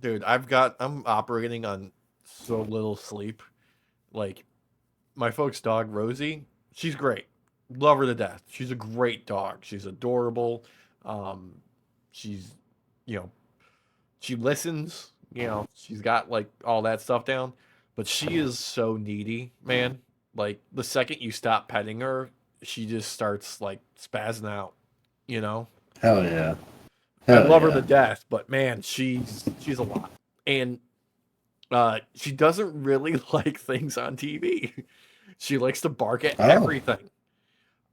Dude, I'm operating on so little sleep. Like, my folks' dog, Rosie, she's great. Love her to death. She's a great dog. She's adorable. Um, she's, you know, she listens, she's got like all that stuff down, but she is so needy, man. Like the second you stop petting her, she just starts like spazzing out, you know? Hell yeah. I Hell love her to yeah. death, but man, she's a lot. And she doesn't really like things on TV. She likes to bark at Oh, everything.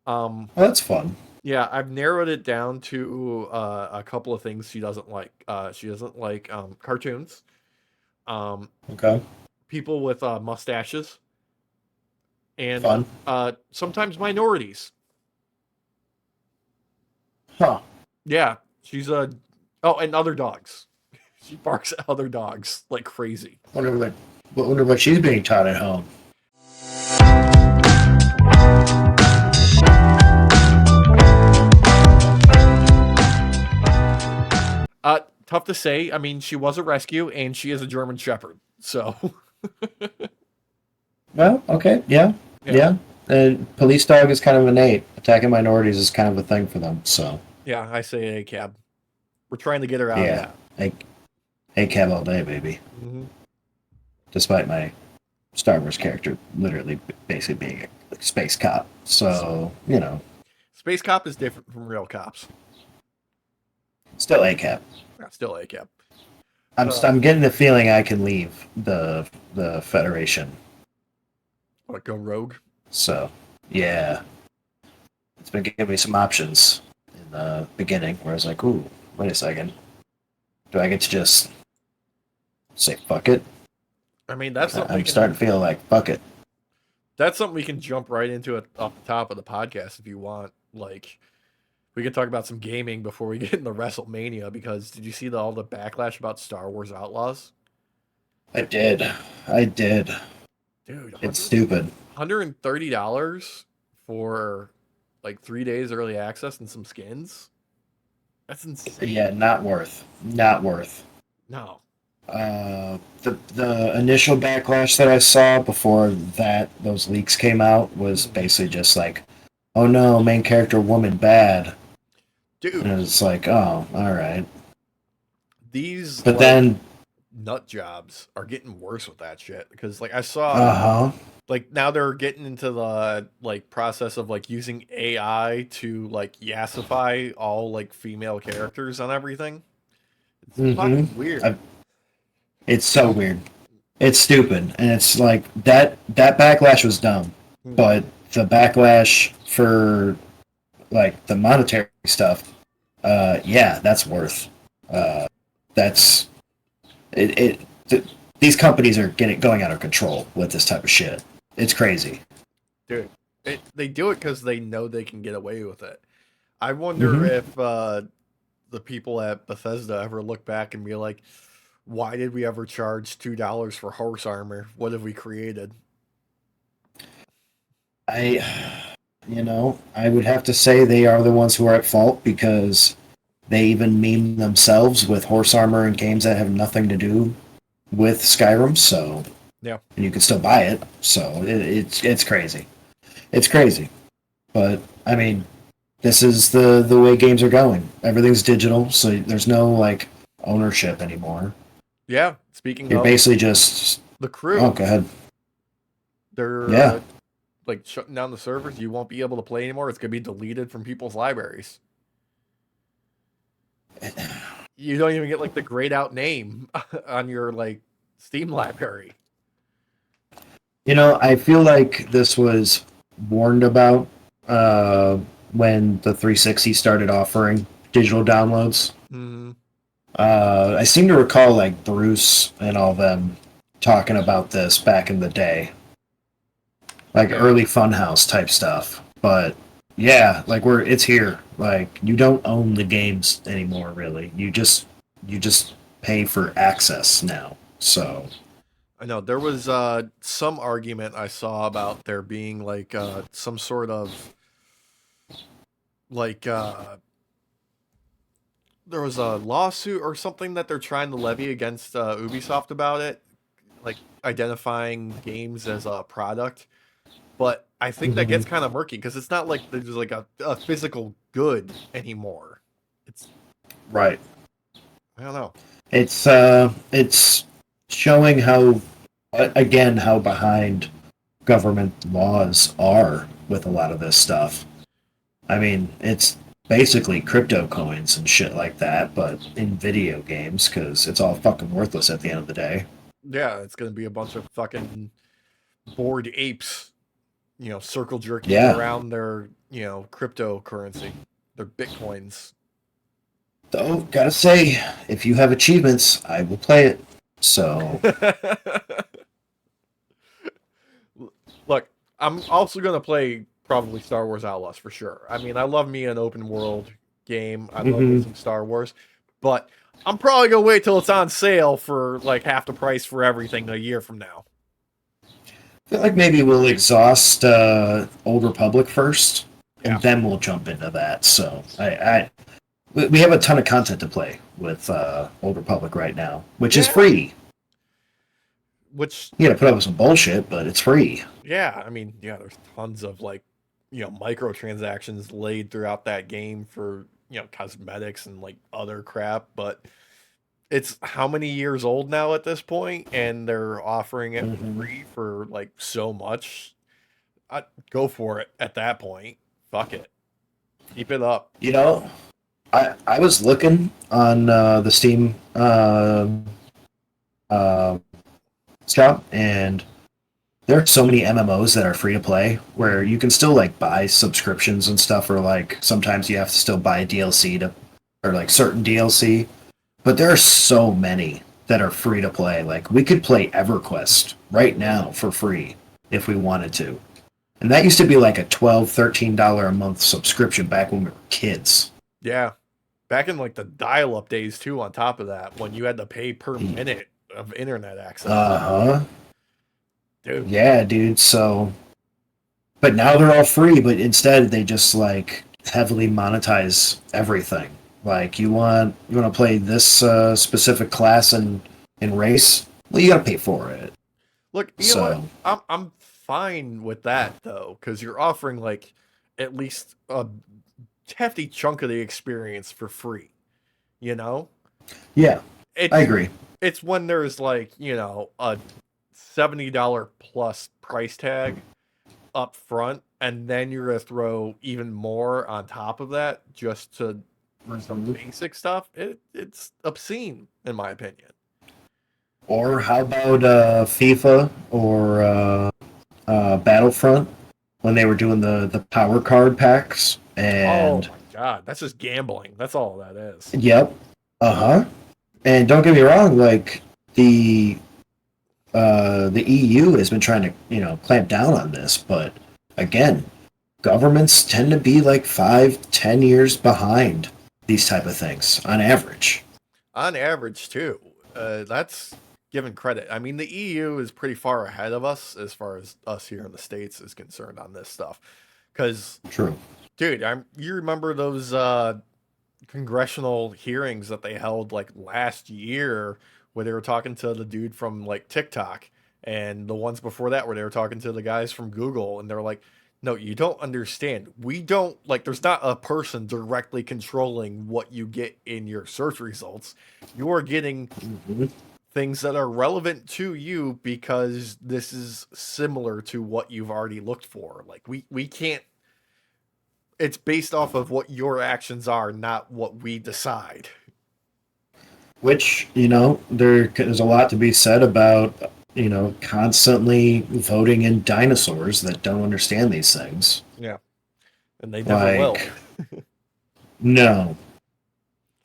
Um well, that's fun. yeah, I've narrowed it down to a couple of things she doesn't like. She doesn't like cartoons. Um, Okay. People with mustaches, and Fun. sometimes minorities. Huh. Yeah, she's a oh, and other dogs. She barks at other dogs like crazy. Wonder what she's being taught at home. Tough to say. I mean, she was a rescue, and she is a German Shepherd. So, Well, okay, yeah, yeah, yeah. Police dog is kind of innate. Attacking minorities is kind of a thing for them. So, yeah, I say a cab. We're trying to get her out of yeah, that. a, a cab all day, baby. Hmm. Despite my Star Wars character literally basically being a space cop. So, Space cop is different from real cops. still a cab. Yeah, still a cab. I'm getting the feeling I can leave the Federation. What, go rogue? So, yeah, it's been giving me some options in the beginning where I was like, ooh, wait a second. Do I get to just say fuck it? I mean, that's something we I'm starting can to feel like fuck it. jump right into it off the top of the podcast if you want. Like, we could talk about some gaming before we get into WrestleMania because did you see all the backlash about Star Wars Outlaws? I did. I did. Dude, It's stupid. $130 for like 3 days early access and some skins? That's Yeah, insane. not worth. Not worth. No. The initial backlash that I saw before that those leaks came out was Mhm. basically just like, oh no, main character woman bad, Dude, and it's like, oh, all right. these But like then, nut jobs are getting worse with that shit because like I saw uh huh, like now they're getting into the like process of like using AI to like yassify all like female characters on everything. It's mm-hmm. fucking weird. It's so weird. It's stupid, and it's like that backlash was dumb, Hmm. but the backlash for like the monetary stuff, yeah, that's worth. Uh, that's it. These companies are getting going out of control with this type of shit. It's crazy. Dude, they do it because they know they can get away with it. I wonder Mm-hmm. if the people at Bethesda ever look back and be like, why did we ever charge $2 for horse armor? What have we created? I would have to say they are the ones who are at fault because they even meme themselves with horse armor in games that have nothing to do with Skyrim. So, Yeah. and you can still buy it. So it's crazy. It's crazy. But I mean, this is the way games are going. Everything's digital, so there's no like ownership anymore. Yeah. Speaking You're of basically just the oh, crew, go ahead. they're Yeah, like shutting down the servers. You won't be able to play anymore. It's gonna be deleted from people's libraries. You don't even get like the grayed out name on your like Steam library. I feel like this was warned about uh, when the 360 started offering digital downloads. Hmm. I seem to recall like Bruce and all them talking about this back in the day, like Yeah. early Funhouse type stuff. But yeah, like it's here. Like you don't own the games anymore, really. You just pay for access now. So I know there was some argument I saw about there being like some sort of like there was a lawsuit or something that they're trying to levy against Ubisoft about it, like identifying games as a product. But I think that Mhm. gets kind of murky because it's not like there's like a physical good anymore. It's Right. I don't know. It's showing how again how behind government laws are with a lot of this stuff. I mean, it's basically crypto coins and shit like that, but in video games because it's all fucking worthless at the end of the day. Yeah, it's gonna be a bunch of fucking bored apes, circle jerking Yeah. around their, cryptocurrency, their bitcoins. Though, gotta say, if you have achievements, I will play it. So, Look, I'm also gonna play probably Star Wars Outlaws for sure. I mean, I love me an open world game. I love me mhm. some Star Wars, but I'm probably gonna wait till it's on sale for like half the price for everything a year from now. I feel like maybe we'll exhaust Old Republic first, Yeah, and then we'll jump into that. So, we have a ton of content to play with Old Republic right now, which is yeah. free. Which, You gotta put up with some bullshit, but it's free. yeah, I mean, yeah, there's tons of like, microtransactions laid throughout that game for cosmetics and like other crap, but it's how many years old now at this point, and they're offering it for Hmm. free for like so much. Go for it at that point. Fuck it. Keep it up. You know, I was looking on the Steam uh, shop, and there are so many MMOs that are free to play where you can still like buy subscriptions and stuff, or like sometimes you have to still buy DLC to, or like certain DLC. But there are so many that are free to play. Like we could play EverQuest right now for free if we wanted to. And that used to be like a $12, $13 a month subscription back when we were kids. Yeah. Back in like the dial-up days too, on top of that, when you had to pay per minute of internet access. Uh huh. Dude. Yeah, dude. So, but now they're all free, but instead they just like heavily monetize everything. Like you want to play this specific class and race, well, you got to pay for it. Look, you know what? So, I'm fine with that though, because you're offering like at least a hefty chunk of the experience for free. You know? yeah, I It's agree. it's when there's like, a $70 plus price tag up front, and then you're gonna throw even more on top of that just to for some Mhm. basic stuff. It's obscene in my opinion. Or how about FIFA or Battlefront when they were doing the power card packs? Oh And my god, that's just gambling. That's all that is. yep, uh huh. And don't get me wrong, like the EU has been trying to clamp down on this, but again, governments tend to be like 5, 10 years behind these type of things on average. On average too. That's given credit. I mean, the EU is pretty far ahead of us as far as us here in the States is concerned on this stuff. Because, True. dude, you remember those congressional hearings that they held like last year where they were talking to the dude from like TikTok, and the ones before that where they were talking to the guys from Google, and they're like, no, you don't understand. We don't like, there's not a person directly controlling what you get in your search results. You're getting Hmm. things that are relevant to you because this is similar to what you've already looked for. Like we can't, it's based off of what your actions are, not what we decide. Which there's a lot to be said about constantly voting in dinosaurs that don't understand these things. Yeah, and they never will. Like, no,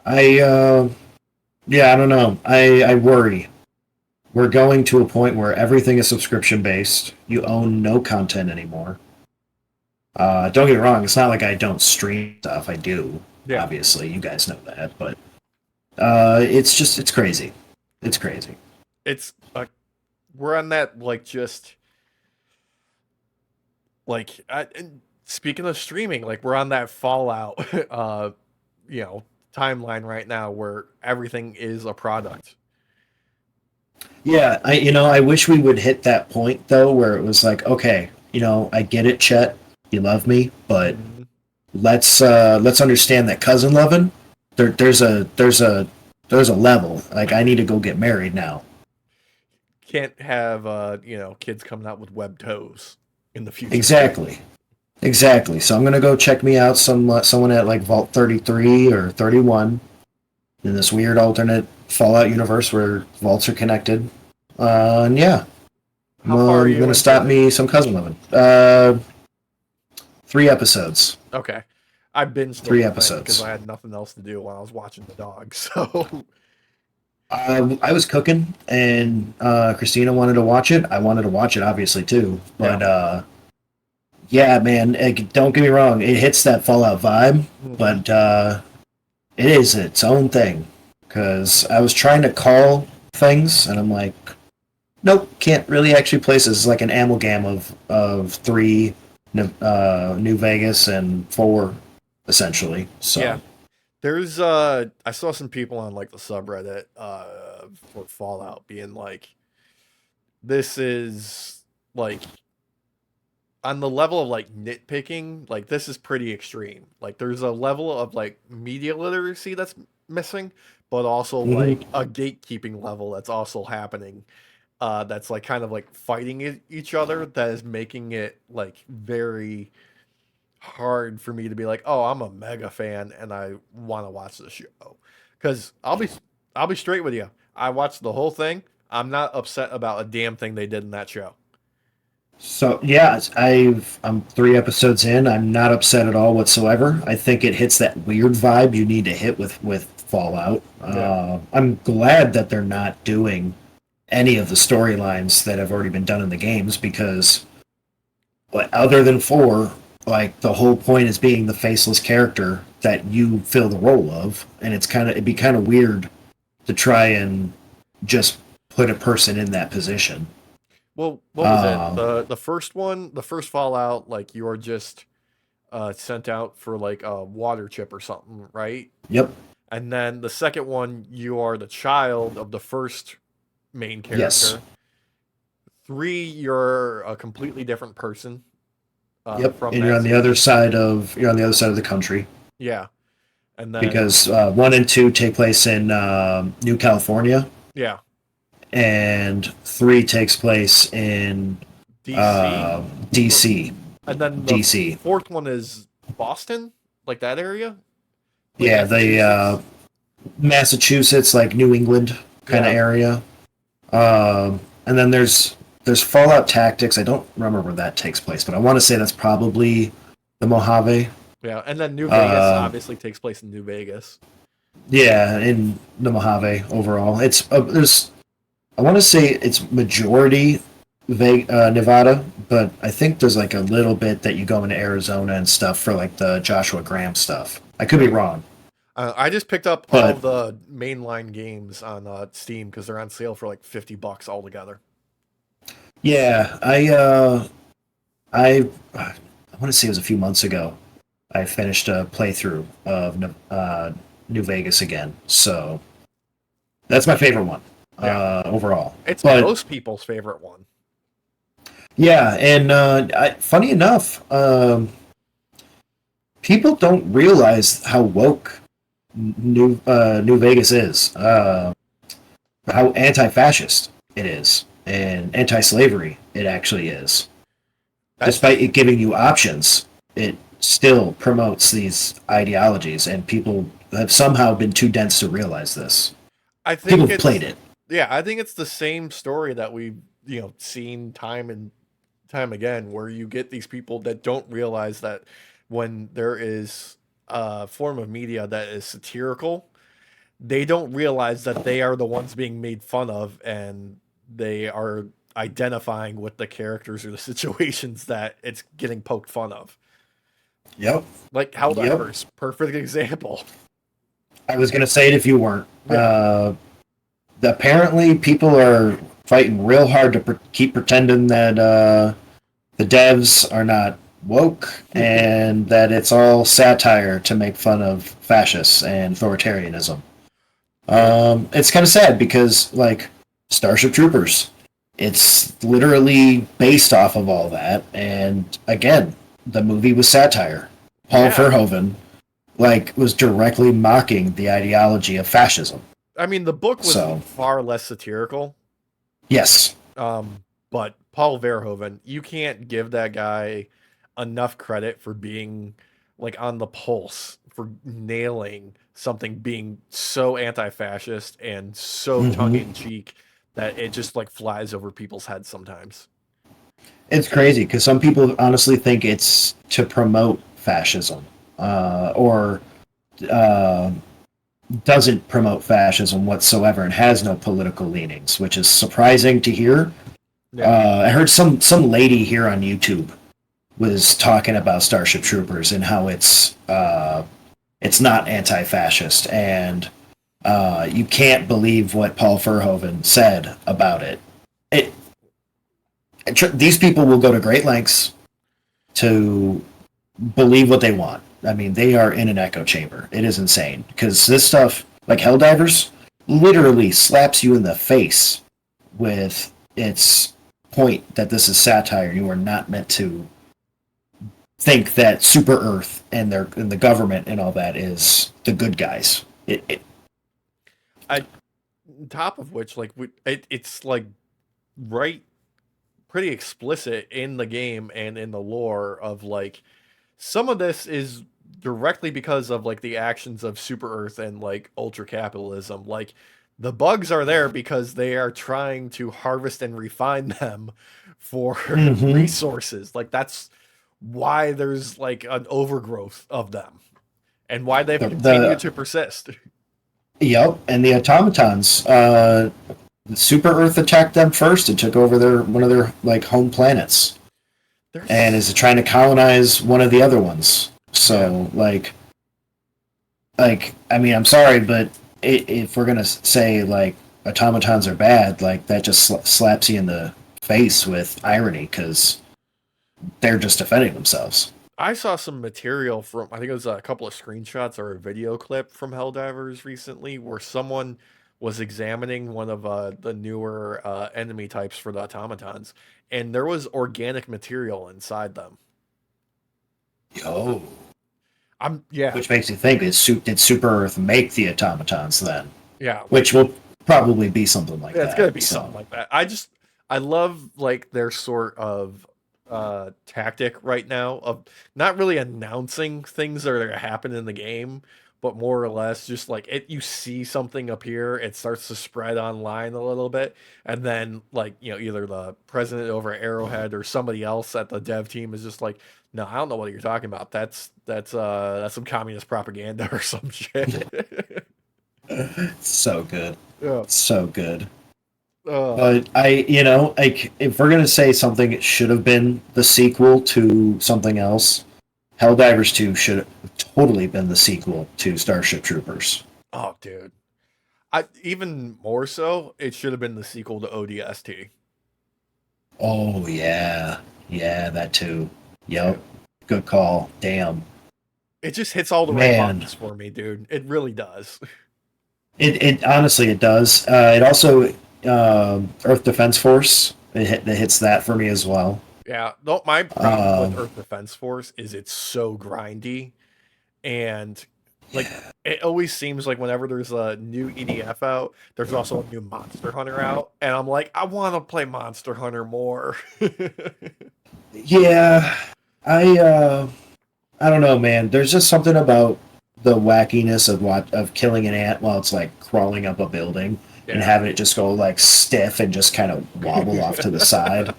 I yeah, I don't know. I worry. We're going to a point where everything is subscription based. You own no content anymore. Don't get me wrong. It's not like I don't stream stuff. I do. Yeah, Obviously, you guys know that. But it's crazy. It's crazy. it's we're on that like just and speaking of streaming, like we're on that Fallout, you know, timeline right now where everything is a product. Yeah, I wish we would hit that point though, where it was like, okay, I get it, Chet, you love me, but Mhm. let's understand that cousin loving. There's a level. Like I need to go get married now. Can't have kids coming out with webbed toes in the future. Exactly. Exactly. So I'm gonna go check me out someone at like Vault 33 or 31 in this weird alternate Fallout universe where vaults are connected. And yeah, How far are I'm you gonna into stop it? me some cousin living. 3 episodes. Okay. I binged the Three whole thing because episodes. I had nothing else to do while I was watching the dog. So, I was cooking, and Christina wanted to watch it. I wanted to watch it, obviously too. yeah. But yeah, man, don't get me wrong. It hits that Fallout vibe, Hmm. but it is its own thing. Because I was trying to call things, and I'm like, nope, can't really actually place this. It's like an amalgam of three, New Vegas and four, essentially. Yeah. So There's I saw some people on like the subreddit for Fallout being like, this is like on the level of like nitpicking, like this is pretty extreme. Like there's a level of like media literacy that's missing, but also like a gatekeeping level that's also happening. That's like kind of like fighting each other. That is making it like very hard for me to be like, oh, I'm a mega fan and I want to watch the show. Because I'll be straight with you. I watched the whole thing. I'm not upset about a damn thing they did in that show. So yeah, I'm 3 episodes in. I'm not upset at all whatsoever. I think it hits that weird vibe you need to hit with Fallout. Yeah. I'm glad that they're not doing any of the storylines that have already been done in the games because, other than four, like the whole point is being the faceless character that you fill the role of, and it'd be kind of weird to try and just put a person in that position. Well, what was it? Um, The first one, the first Fallout, like you're just sent out for like a water chip or something, right? yep. And then the second one, you are the child of the first main Yes. character. Three, you're a completely different person Yep, from and you're that on the series. other side of the country Yeah, and then because one and two take place in New California, yeah, and three takes place in DC, or DC. and then the DC. fourth one is Boston, like that area, like Yeah, the Massachusetts. Massachusetts, like New England kind of Yeah, area. And then there's Fallout Tactics. I don't remember where that takes place, but I want to say that's probably the Mojave. yeah, and then New Vegas Uh, obviously takes place in New Vegas. yeah, in the Mojave overall. It's there's I want to say it's majority Nevada, but I think there's like a little bit that you go into Arizona and stuff for like the Joshua Graham stuff. I could be wrong, I just picked up all but the mainline games on Steam because they're on sale for like $50 altogether. yeah, I want to say it was a few months ago. I finished a playthrough of New Vegas again, so that's my favorite one Yeah, overall. it's But most people's favorite one. yeah, and funny enough, people don't realize how woke New Vegas is, how anti-fascist it is, and anti-slavery it actually is. That's Despite it giving you options, it still promotes these ideologies, and people have somehow been too dense to realize this. I People think have played it's it. yeah, I think it's the same story that we've seen time and time again, where you get these people that don't realize that when there is a form of media that is satirical, they don't realize that they are the ones being made fun of, and they are identifying with the characters or the situations that it's getting poked fun of. Yep. Like Yep. Helldivers, perfect example. I was gonna say it if you weren't. Yeah, Apparently, people are fighting real hard to keep pretending that the devs are not woke and that it's all satire to make fun of fascists and authoritarianism. It's kind of sad because, like, Starship Troopers, it's literally based off of all that. And again, the movie was satire. Paul Yeah. Verhoeven, like, was directly mocking the ideology of fascism. I mean, the book was So, far less satirical. yes. But Paul Verhoeven, you can't give that guy enough credit for being like on the pulse, for nailing something being so anti-fascist and so tongue Hmm. in cheek that it just like flies over people's heads sometimes. It's crazy because some people honestly think it's to promote fascism, or uh, doesn't promote fascism whatsoever and has no political leanings, which is surprising to hear. Yeah. I heard some lady here on YouTube was talking about Starship Troopers and how it's not anti-fascist, and you can't believe what Paul Verhoeven said about it. It these people will go to great lengths to believe what they want. I mean, they are in an echo chamber. It is insane because this stuff, like Helldivers, literally slaps you in the face with its point that this is satire. You are not meant to think that Super Earth and the government and all that is the good guys. I top of which like it's like right pretty explicit in the game and in the lore of like some of this is directly because of like the actions of Super Earth and like ultra capitalism. Like the bugs are there because they are trying to harvest and refine them for Mm-hmm. resources. Like that's why there's like an overgrowth of them and why they've continued The to persist. Yep, and the automatons. Super Earth attacked them first and took over their one of their like home planets, and There's is trying to colonize one of the other ones. yeah. So like I mean, I'm sorry, but if we're gonna say like automatons are bad, like that just slaps you in the face with irony because they're just defending themselves. I saw some material from, I think it was a couple of screenshots or a video clip from Helldivers recently where someone was examining one of the newer enemy types for the automatons, and there was organic material inside them. Yo, Yeah, which makes you think did Super Earth make the automatons then? yeah, like Which will probably be something like yeah, it's gonna that. be something So. like that. I love like their sort of tactic right now of not really announcing things that are gonna happen in the game, but more or less just like it you see something appear, it starts to spread online a little bit, and then like, you know, either the president over at Arrowhead or somebody else at the dev team is just like, no, I don't know what you're talking about. That's some communist propaganda or some shit. So good. Yeah. So good. Uh, But like if we're gonna say something should have been the sequel to something else, Helldivers 2 should have totally been the sequel to Starship Troopers. oh, dude. I even more so, it should have been the sequel to ODST. Oh yeah. Yeah, that too. Yeah. Yep. Good call. Damn. It just hits all the right Man. buttons for me, dude. It really does. It honestly it does. It also Earth Defense Force. It hits that for me as well. Yeah. No, my problem with Um, Earth Defense Force is it's so grindy and like it always seems like whenever there's a new EDF out, there's also a new Monster Hunter out, and I'm like, I want to play Monster Hunter more. yeah, I I don't know, man. There's just something about the wackiness of killing an ant while it's like crawling up a building and Yeah. having it just go like stiff and just kind of wobble off to the side a It's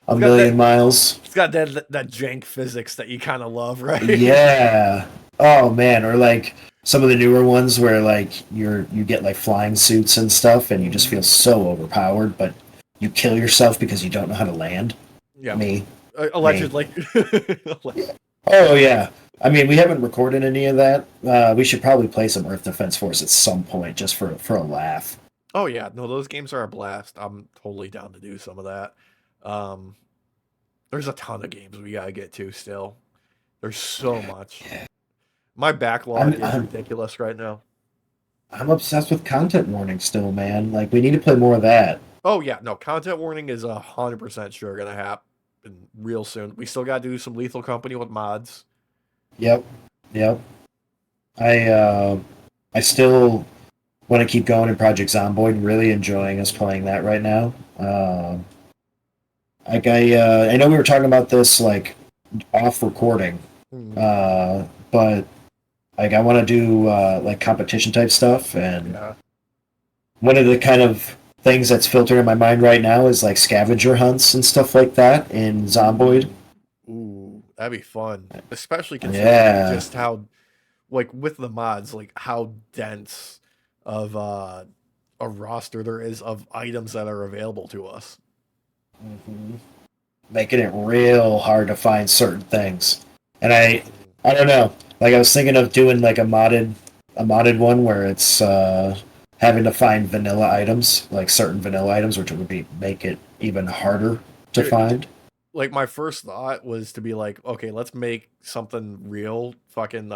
got that million miles. it's got that jank physics that you kind of love, right? Yeah. Oh man, or like some of the newer ones where like you get like flying suits and stuff and you just Mhm. feel so overpowered, but you kill yourself because you don't know how to land. Yeah. Me. Me. Allegedly. Oh yeah. I mean, we haven't recorded any of that. We should probably play some Earth Defense Force at some point, just for a laugh. Oh yeah, no, those games are a blast. I'm totally down to do some of that. Um, There's a ton of games we gotta get to still. There's so much. My backlog I'm is I'm ridiculous right now. I'm obsessed with content warning still, man. Like we need to play more of that. Oh yeah, no, content warning is 100% sure gonna happen real soon. We still gotta do some Lethal Company with mods. Yep, yep. I I still want to keep going in Project Zomboid. Really enjoying us playing that right now. Like I know we were talking about this like off recording, Mm, but like I want to do like competition type stuff, and yeah. one of the kind of things that's filtering in my mind right now is like scavenger hunts and stuff like that in Zomboid. Ooh, that'd be fun. Especially considering Yeah. just how, like, with the mods, like, how dense of a roster there is of items that are available to us. hmm Making it real hard to find certain things. And Mm. I don't know. Like I was thinking of doing like a modded one where it's having to find vanilla items, like certain vanilla items, which would be make it even harder to Dude, find. like, my first thought was to be like, okay, let's make something real fucking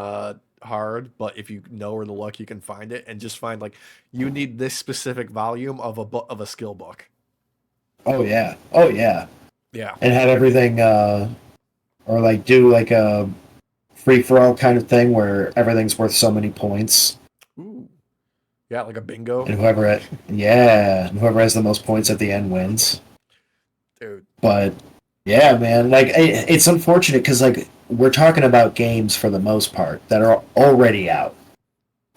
hard, but if you know where to look, you can find it, and just find, like, you need this specific volume of a skill book. Oh yeah. Oh yeah. Yeah. And have everything or like do like a free for all kind of thing where everything's worth so many points, Ooh. Yeah, like a bingo. and whoever has the most points at the end wins. Dude. But yeah, man, like it's unfortunate because like we're talking about games for the most part that are already out.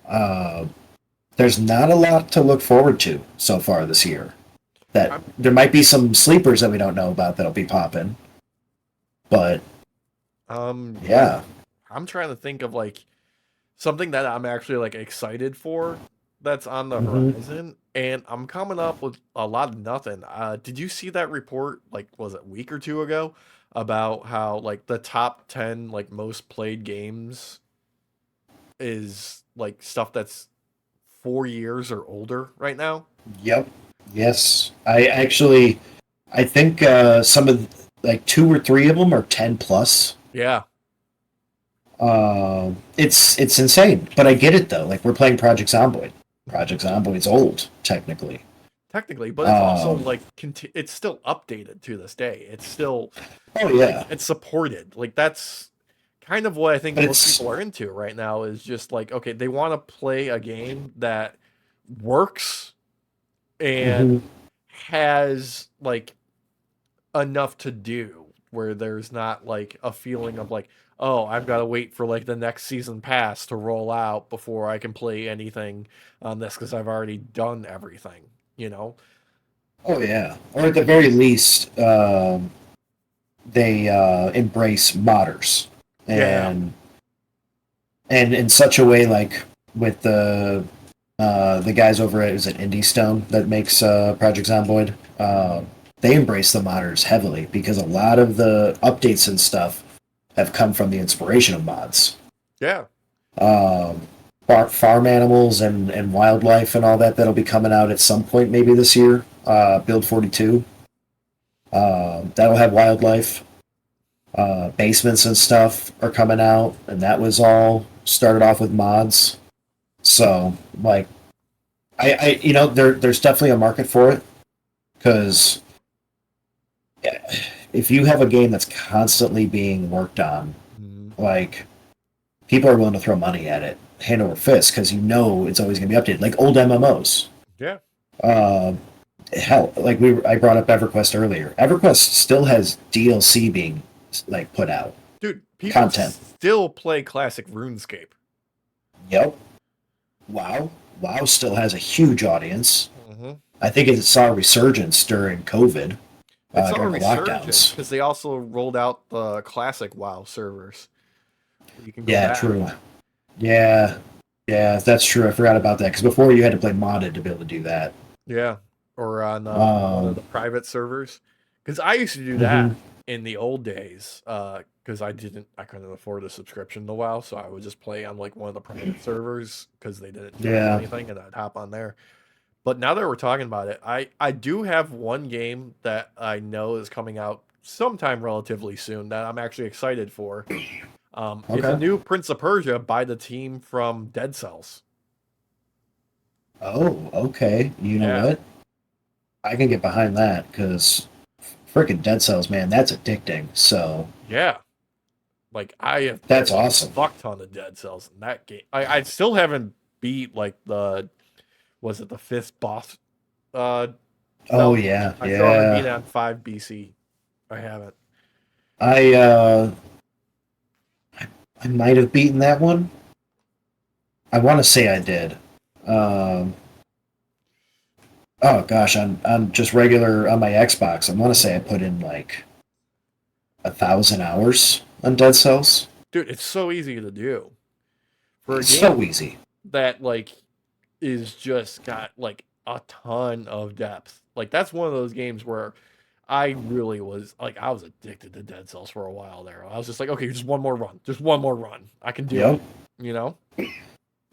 Uh, there's not a lot to look forward to so far this year. That I'm there might be some sleepers that we don't know about that'll be popping, but yeah, yeah. I'm trying to think of like something that I'm actually like excited for that's on the hmm horizon, and I'm coming up with a lot of nothing. Did you see that report, like, was it a week or two ago, about how like the top 10 like most played games is like stuff that's 4 years or older right now? Yep. Yes. I think some of like two or three of them are 10 plus. Yeah, It's insane, but I get it though. Like we're playing Project Zomboid. Project Zomboid's old technically. technically, but it's also Um, like it's still updated to this day. It's still oh like yeah, it's supported. Like that's kind of what I think but most it's people are into right now is just like, okay, they want to play a game that works and mhm. has like enough to do where there's not like a feeling of like, oh, I've got to wait for like the next season pass to roll out before I can play anything on this because I've already done everything, you know? Oh yeah, or at the very least, they embrace modders Yeah. and in such a way like with the guys over at is it Indie Stone that makes Project Zomboid. Mhm. They embrace the modders heavily because a lot of the updates and stuff have come from the inspiration of mods. Yeah. Um, farm animals and wildlife and all that that'll be coming out at some point maybe this year. Build 42. That'll have wildlife. Basements and stuff are coming out, and that was all started off with mods. So, like, there's definitely a market for it because if you have a game that's constantly being worked on, Mhm. like, people are willing to throw money at it, hand over fist, because you know it's always going to be updated. Like old MMOs. Yeah. Uh, hell, like I brought up EverQuest earlier. EverQuest still has DLC being like put out Dude, people content. still play classic RuneScape. Yep. WoW. WoW still has a huge audience. Hmm. I think it saw a resurgence during COVID, It's not a during the resurgence lockdowns. because they also rolled out the classic WoW servers where you can go Yeah, back. true. Yeah, yeah, that's true. I forgot about that because before you had to play modded to be able to do that. Yeah, or on one of Um, the private servers. Because I used to do mhm. that in the old days. Because I couldn't afford a subscription to WoW, so I would just play on like one of the private servers because they didn't charge Yeah. anything, and I'd hop on there. But now that we're talking about it, I do have one game that I know is coming out sometime relatively soon that I'm actually excited for. It's a Okay. new Prince of Persia by the team from Dead Cells. Oh, okay. You know Yeah, what? I can get behind that because freaking Dead Cells, man, that's addicting. So yeah. Like I have that's played a awesome. fuck ton of Dead Cells in that game. I still haven't beat like the was it the fifth boss uh Oh cell? yeah, I still haven't beat yeah. it on 5 BC. I haven't. I uh I might have beaten that one. I want to say I did. Um, oh gosh, on just regular on my Xbox, I want to say I put in like 1,000 hours on Dead Cells. Dude, it's so easy to do. For a It's so game easy. that like is just got like a ton of depth. Like that's one of those games where I really was like I was addicted to Dead Cells for a while there. I was just like, okay, just one more run. Just one more run. I can do Yep. it. You know?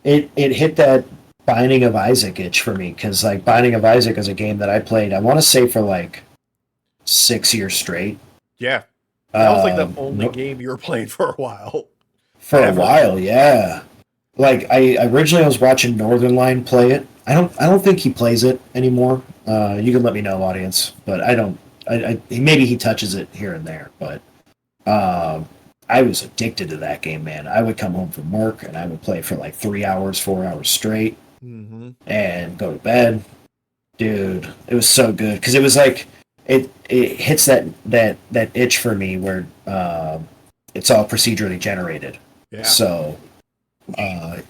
It hit that Binding of Isaac itch for me because like Binding of Isaac is a game that I played. I want to say for like 6 years straight. Yeah. That was like the only No, game you were playing for a while. for a Ever. while, yeah. Like I originally I was watching Northern Line play it. I don't think he plays it anymore. You can let me know, audience, but I don't. Maybe he touches it here and there, but um, I was addicted to that game, man. I would come home from work and I would play for like 3 hours, 4 hours straight, Mm-hmm. and go to bed. Dude, it was so good because it was like it hits that itch for me where it's all procedurally generated. Yeah. So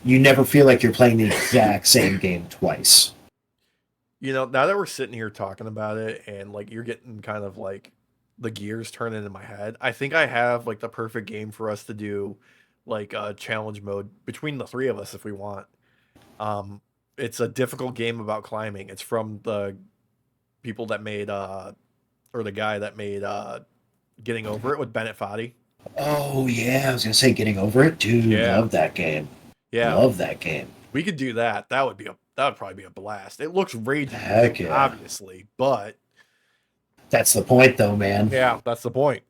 you never feel like you're playing the exact same game twice. You know, now that we're sitting here talking about it and like you're getting kind of like the gears turning in my head, I think I have like the perfect game for us to do like a challenge mode between the three of us if we want. Um, it's a difficult game about climbing. It's from the people that made or the guy that made Getting Over It with Bennett Foddy. Oh yeah, I was gonna say Getting Over It, dude. Yeah. Love that game. Yeah. Love that game. We could do that. That would probably be a blast. It looks rage Heck inducing, yeah. obviously, but That's the point, though, man. yeah, that's the point.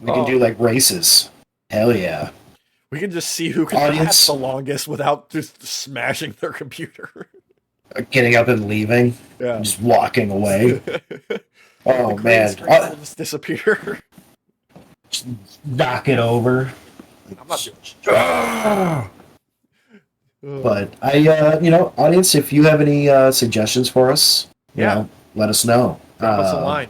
We can do like races. Hell yeah. We can just see who can last Audience the longest without just smashing their computer. getting up and leaving, Yeah. just walking away. The Oh green man, screen will just disappear. just knock it over. I'm not doing But audience, if you have any suggestions for us, Yeah. let us know. Drop us a line.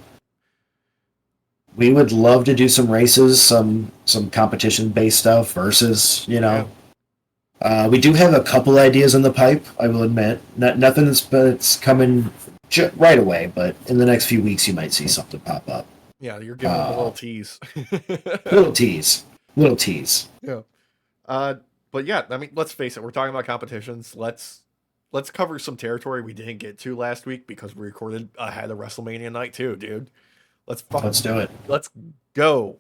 We would love to do some races, some competition based stuff, versus, we do have a couple ideas in the pipe. I will admit, nothing that's coming right away, but in the next few weeks, you might see something pop up. Yeah, you're giving them a little tease. Little tease, little tease. Yeah. But yeah, I mean, let's face it. We're talking about competitions. Let's cover some territory we didn't get to last week because we recorded ahead of WrestleMania night too, dude. Let's do it. Let's go.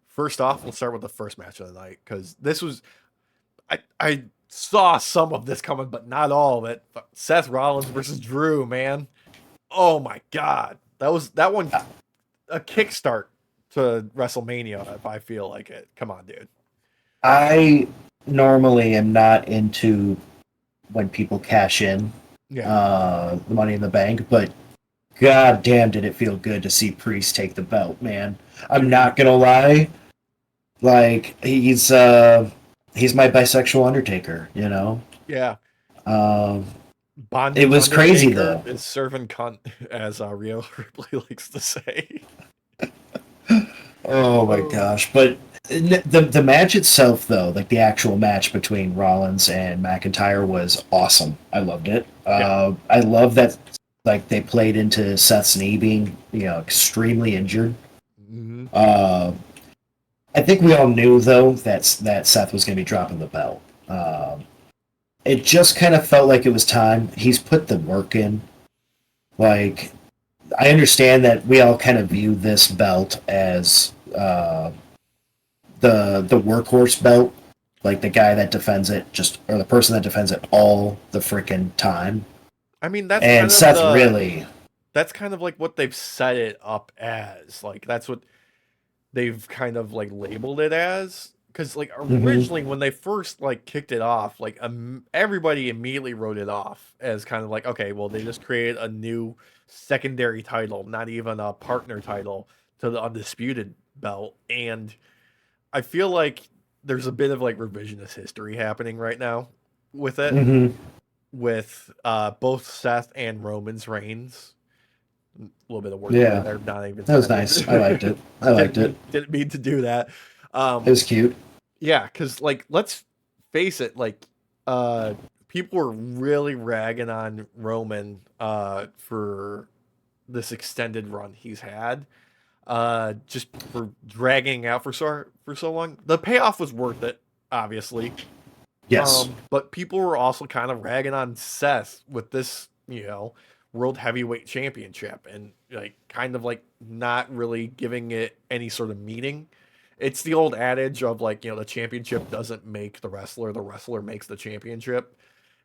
First off, we'll start with the first match of the night because this was I saw some of this coming, but not all of it. Seth Rollins versus Drew, man. Oh my god, that one a kickstart to WrestleMania. If I feel like it, come on, dude. I normally am not into when people cash in the Money in the Bank, but god damn, did it feel good to see Priest take the belt, man. I'm not gonna lie, like he's my bisexual Undertaker, Yeah. It was crazy Undertaker though. is serving cunt, as Rhea Ripley likes to say. Oh my gosh! But the match itself, though, like the actual match between Rollins and McIntyre, was awesome. I loved it. I love that like they played into Seth's knee being extremely injured. Mm-hmm. I think we all knew though that Seth was going to be dropping the belt. It just kind of felt like it was time. He's put the work in. Like, I understand that we all kind of view this belt as the workhorse belt, like the guy that defends it, or the person that defends it all the freaking time. I mean, that's And kind of Seth really. that's kind of like what they've set it up as. Like that's what they've kind of like labeled it as. Because like Hmm. originally when they first like kicked it off, like everybody immediately wrote it off as kind of like, okay, well they just created a new secondary title, not even a partner title to the undisputed belt. And I feel like there's a bit of like revisionist history happening right now with it, Hmm. with both Seth and Roman's reigns. A little bit of wordplay Yeah, there, not even that was nice. I liked intended. it. I liked it. Didn't mean to do that. It was cute. Yeah, because like let's face it, like uh people were really ragging on Roman for this extended run he's had. Just for dragging out for so long. The payoff was worth it, obviously. Yes. But people were also kind of ragging on Seth with this, world heavyweight championship and like kind of like not really giving it any sort of meaning. It's the old adage of like, the championship doesn't make the wrestler makes the championship.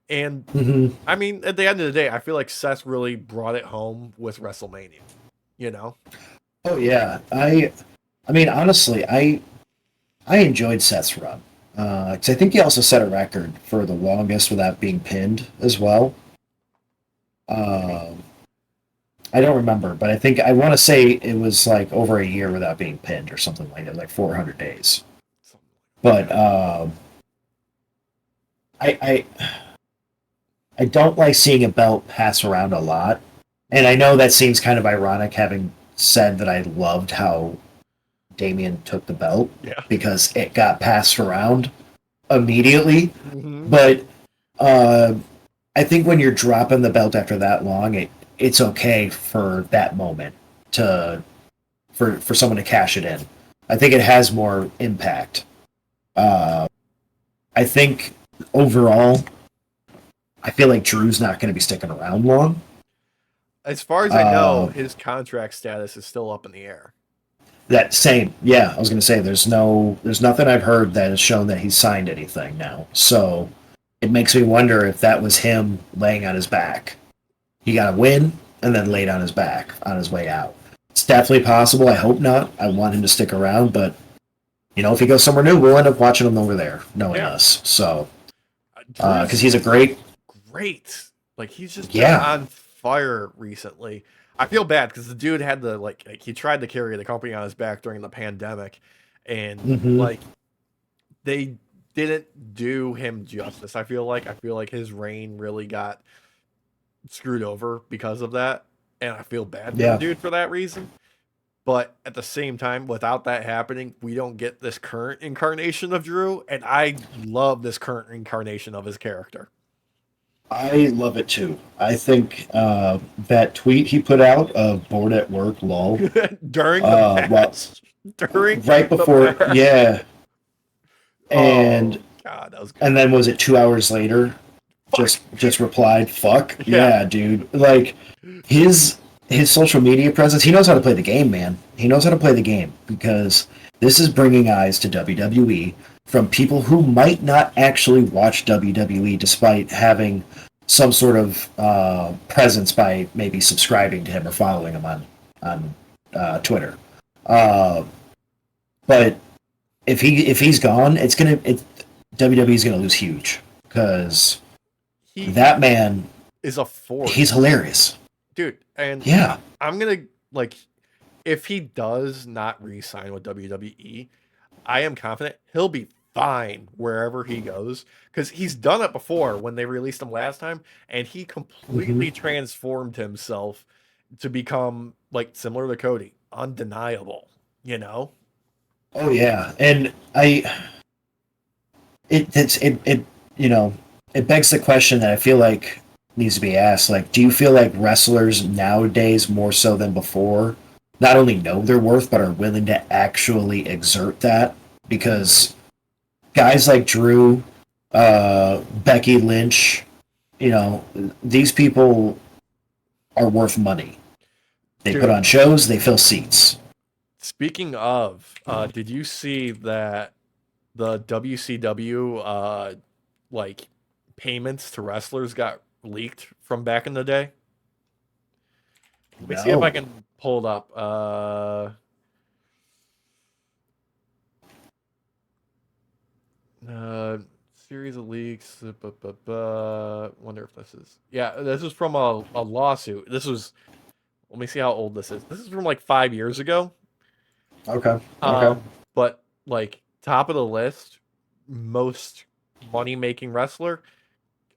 And Hmm. I mean, at the end of the day, I feel like Seth really brought it home with WrestleMania, you know? Oh yeah. I mean, honestly, I enjoyed Seth's run. 'Cause I think he also set a record for the longest without being pinned as well. Um, I don't remember, but I think I want to say it was like over a year without being pinned or something like that, like 400 days. But I I don't like seeing a belt pass around a lot, and I know that seems kind of ironic, having said that I loved how Damien took the belt Yeah. because it got passed around immediately. Hmm. But uh, I think when you're dropping the belt after that long, it's okay for that moment to for someone to cash it in. I think it has more impact. Uh, I think overall, I feel like Drew's not going to be sticking around long. As far as I know, Uh, his contract status is still up in the air. that same, yeah, I was going to say there's nothing I've heard that has shown that he's signed anything now. So it makes me wonder if that was him laying on his back. He got a win and then laid on his back on his way out. It's definitely possible. I hope not. I want him to stick around, but if he goes somewhere new, we'll end up watching him over there, knowing Yeah. us. So, because Drew's he's a great, great. Like he's just been yeah. on fire recently. I feel bad because the dude had the like he tried to carry the company on his back during the pandemic, and Hmm. like they didn't do him justice. I feel like his reign really got screwed over because of that, and I feel bad for the Yeah. dude for that reason. But at the same time, without that happening, we don't get this current incarnation of Drew, and I love this current incarnation of his character. I love it too. I think that tweet he put out of bored at work, lol. During the Well, match. During right the before, match. yeah, Oh and God, that was and good. then was it 2 hours later? Fuck. Just replied, "Fuck Yeah. yeah, dude!" Like his his social media presence, he knows how to play the game, man. He knows how to play the game because this is bringing eyes to WWE from people who might not actually watch WWE, despite having some sort of presence by maybe subscribing to him or following him on Twitter. Uh, but if he's gone, WWE is gonna lose huge because He that man, is a he's force, hilarious. dude. And Yeah. I'm gonna like, if he does not re-sign with WWE, I am confident he'll be fine wherever he goes because he's done it before when they released him last time, and he Hmm. completely transformed himself to become like similar to Cody, undeniable. You know? Oh yeah, and it it begs the question that I feel like needs to be asked. Like, do you feel like wrestlers nowadays more so than before not only know their worth but are willing to actually exert that? Because guys like Drew, Becky Lynch, you know, these people are worth money. They put Dude, on shows, they fill seats. speaking of, did you see that the WCW like payments to wrestlers got leaked from back in the day? Let me see if I No. can pull it up. Uh, series of leaks. Wonder if this is. Yeah, this is from a lawsuit. This was. Let me see how old this is. This is from like 5 years ago. Okay. Okay. But like top of the list, most money making wrestler.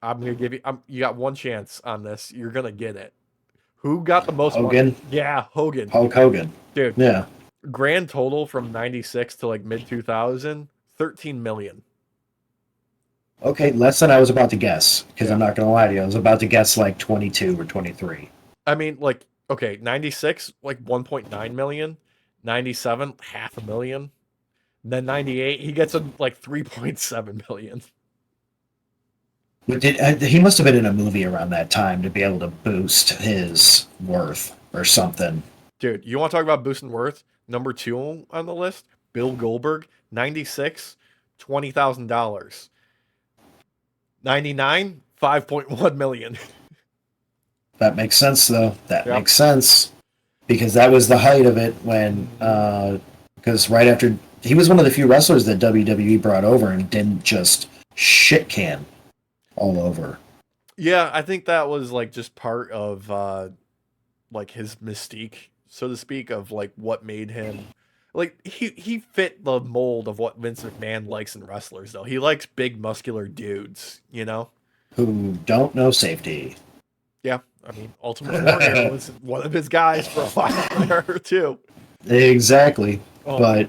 I'm gonna give you. You got one chance on this. You're gonna get it. Who got the most money? Hogan. Yeah, Hogan. Hulk Hogan. Dude, Yeah. grand total from 96 to like mid 2000, 13 million. Okay, less than I was about to guess, because Yeah. I'm not going to lie to you. I was about to guess like 22 or 23. I mean, like, okay, 96, like 1.9 million. 97, half a million. Then 98, he gets a like 3.7 million. But he must have been in a movie around that time to be able to boost his worth or something. Dude, you want to talk about boosting worth? Number 2 on the list, Bill Goldberg, 96, $20,000. 99, 5.1 million. That makes sense, though. That Yep. makes sense. Because that was the height of it when, because right after, he was one of the few wrestlers that WWE brought over and didn't just shit can all over. Yeah, I think that was like just part of like his mystique, so to speak, of like what made him like he fit the mold of what Vince McMahon likes in wrestlers though. He likes big muscular dudes, you know? Who don't know safety. Yeah. I mean, Ultimate Warrior was one of his guys for a while there too. Exactly. Oh But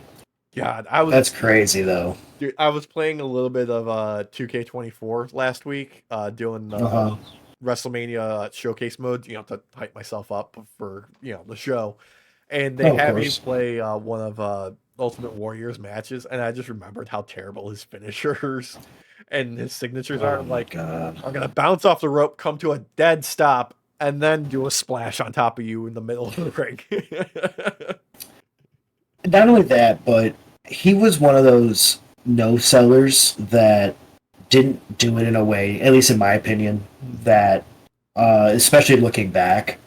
God, that's crazy, though. dude, I was playing a little bit of 2K24 last week, doing Uh-huh. WrestleMania showcase mode, to hype myself up for, the show. And they Oh, of have me course. play one of Ultimate Warrior's matches, and I just remembered how terrible his finishers and his signatures are. Oh, my Like, God. I'm gonna bounce off the rope, come to a dead stop, and then do a splash on top of you in the middle of the ring. Not only that, but he was one of those no sellers that didn't do it in a way, at least in my opinion, that, especially looking back,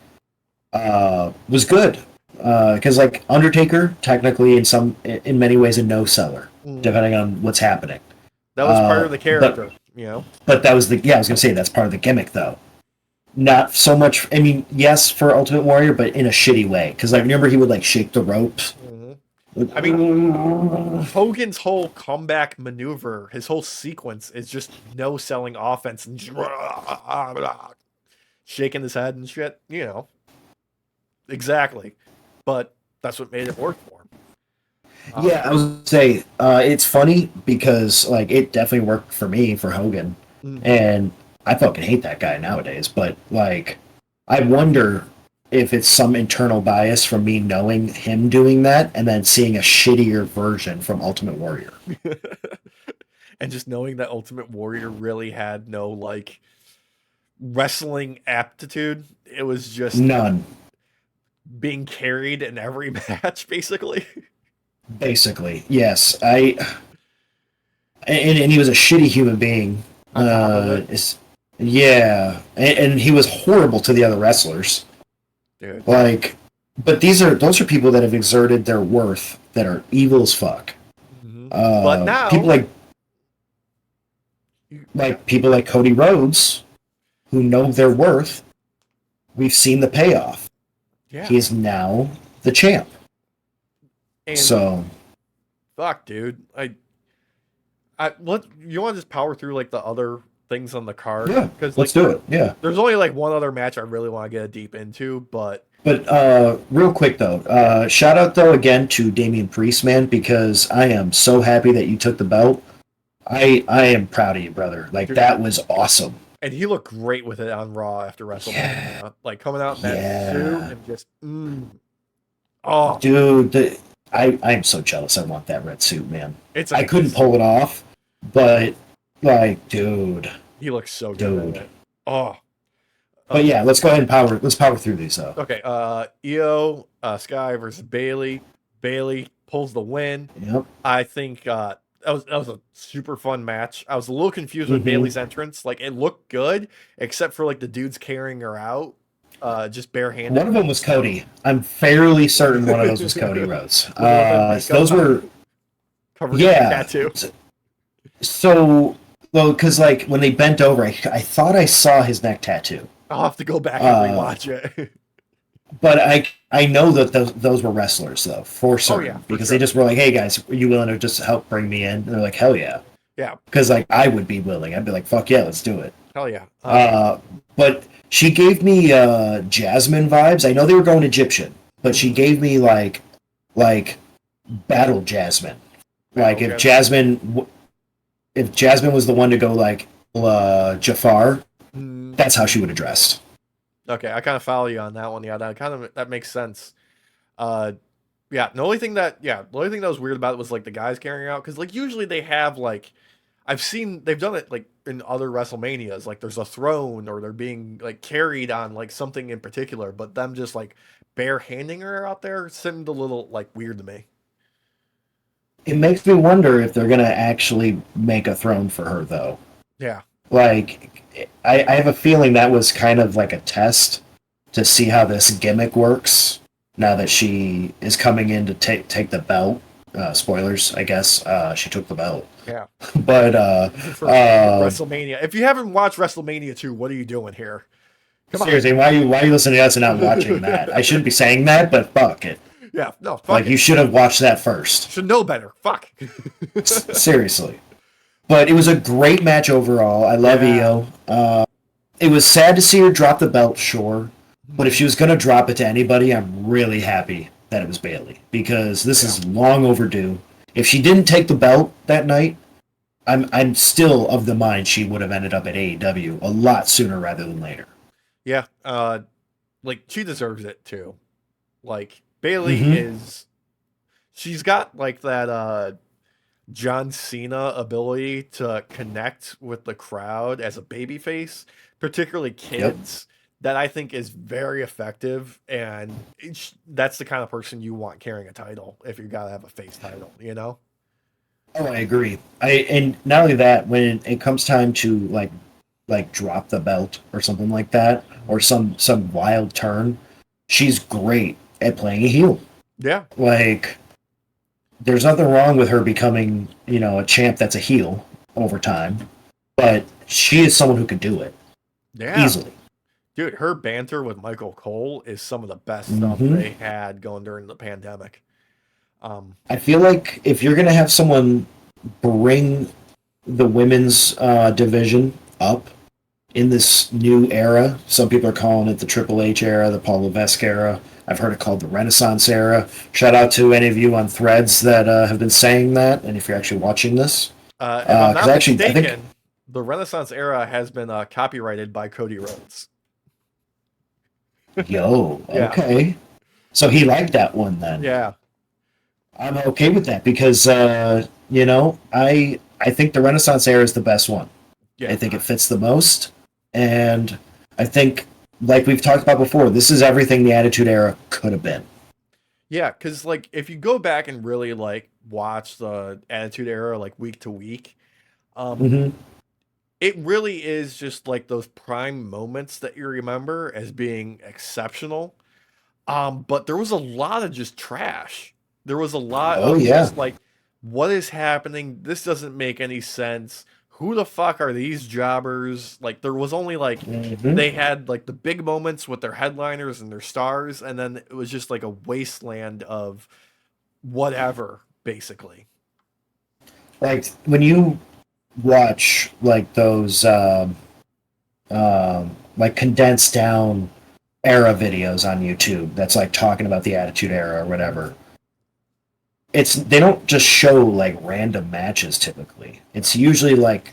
was good. Because like Undertaker, technically in many ways, a no seller, depending on what's happening. That was part of the But character. but that was I was gonna say that's part of the gimmick though. Not so much. I mean, yes, for Ultimate Warrior, but in a shitty way. Because I remember he would like shake the ropes. I mean, Hogan's whole comeback maneuver, his whole sequence is just no selling offense and just shaking his head and shit. Exactly. But that's what made it work for him. Yeah, I was gonna say it's funny because like it definitely worked for me for Hogan, and I fucking hate that guy nowadays. But like, I wonder if it's some internal bias from me knowing him doing that and then seeing a shittier version from Ultimate Warrior. And just knowing that Ultimate Warrior really had no like wrestling aptitude. It was just None, being carried in every match, basically. basically. Yes, and he was a shitty human being. On top of it. Yeah, and he was horrible to the other wrestlers. Dude. Like, but those are people that have exerted their worth that are evil as fuck. But now people like Cody Rhodes, who know their worth. We've seen the payoff. Yeah. He is now the champ. And so, fuck, dude. You want to just power through like the other things on the card? Yeah, because let's do it. Yeah. There's only like one other match I really want to get deep into, but real quick though, shout out though again to Damian Priest, man, because I am so happy that you took the belt. I am proud of you, brother. Like, dude, that was awesome. And he looked great with it on Raw after WrestleMania. Yeah. Like coming out in that suit and just oh, dude, I'm so jealous. I want that red suit, man. I couldn't pull it off, but like, dude, he looks so good. Dude. Oh. But yeah, let's go ahead and let's power through these though. Okay, Io Sky versus Bayley. Bayley pulls the win. Yep. I think that was a super fun match. I was a little confused with Bayley's entrance. Like, it looked good, except for like the dudes carrying her out. just barehanded. One of them was Cody. I'm fairly certain one of those was Cody Rhodes. Those were, covered in yeah. tattoo. So, well, because like when they bent over, I thought I saw his neck tattoo. I'll have to go back and rewatch it. But I know that those were wrestlers though, for certain, yeah, for because sure. they just were like, "Hey guys, are you willing to just help bring me in?" And they're like, "Hell yeah!" Yeah, Because like I would be willing. I'd be like, "Fuck yeah, let's do it." hell yeah. But she gave me Jasmine vibes. I know they were going Egyptian, but she gave me like Battle Jasmine. Like Battle if Jasmine was the one to go like Jafar, that's how she would have dressed. Okay, I kind of follow you on that one. Yeah, that makes sense. Yeah, the only thing that was weird about it was like the guys carrying out, because like usually they have like I've seen they've done it like in other WrestleManias, like there's a throne or they're being like carried on like something in particular, but them just like barehanding her out there seemed a little like weird to me. It makes me wonder if they're gonna actually make a throne for her though. Yeah, Like I have a feeling that was kind of like a test to see how this gimmick works now that she is coming in to take the belt. Spoilers, I guess. She took the belt. yeah. But For WrestleMania. If you haven't watched WrestleMania 2, what are you doing here? Come seriously, why are you listening to us and not watching that? I shouldn't be saying that, but fuck it. Yeah, no, fuck Like it. you should have watched that first. Should know better. Fuck. Seriously. But it was a great match overall. I love Yeah. Io. It was sad to see her drop the belt, sure. But if she was going to drop it to anybody, I'm really happy that it was Bayley, because this is long overdue. If she didn't take the belt that night, I'm still of the mind she would have ended up at AEW a lot sooner rather than later. Yeah, like she deserves it too. Like Bayley is, she's got like that John Cena ability to connect with the crowd as a babyface, particularly kids. That I think is very effective, and that's the kind of person you want carrying a title if you gotta have a face title, you know? Oh, I agree. And not only that, when it comes time to like drop the belt or something like that, or some wild turn, she's great at playing a heel. Yeah. Like there's nothing wrong with her becoming, a champ that's a heel over time, but she is someone who could do it easily. Dude, her banter with Michael Cole is some of the best stuff they had going during the pandemic. I feel like if you're gonna have someone bring the women's division up in this new era, some people are calling it the Triple H era, the Paul Levesque era. I've heard it called the Renaissance era. Shout out to any of you on threads that have been saying that, and if you're actually watching this. If I'm not mistaken, the Renaissance era has been copyrighted by Cody Rhodes. Yo, okay. So he liked that one then. Yeah. I'm okay with that because I think the Renaissance era is the best one. Yeah. I think it fits the most, and I think, like we've talked about before, this is everything the Attitude Era could have been. Yeah, because like if you go back and really like watch the Attitude Era like week to week, it really is just like those prime moments that you remember as being exceptional. But there was a lot of just trash. There was a lot of just like, what is happening? This doesn't make any sense. Who the fuck are these jobbers? Like there was only like they had like the big moments with their headliners and their stars, and then it was just like a wasteland of whatever, basically. Like when you watch like those like condensed down era videos on YouTube that's like talking about the Attitude Era or whatever. They don't just show like random matches typically. It's usually like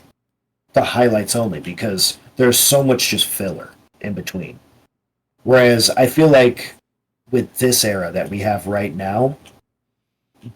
the highlights only because there's so much just filler in between. Whereas I feel like with this era that we have right now,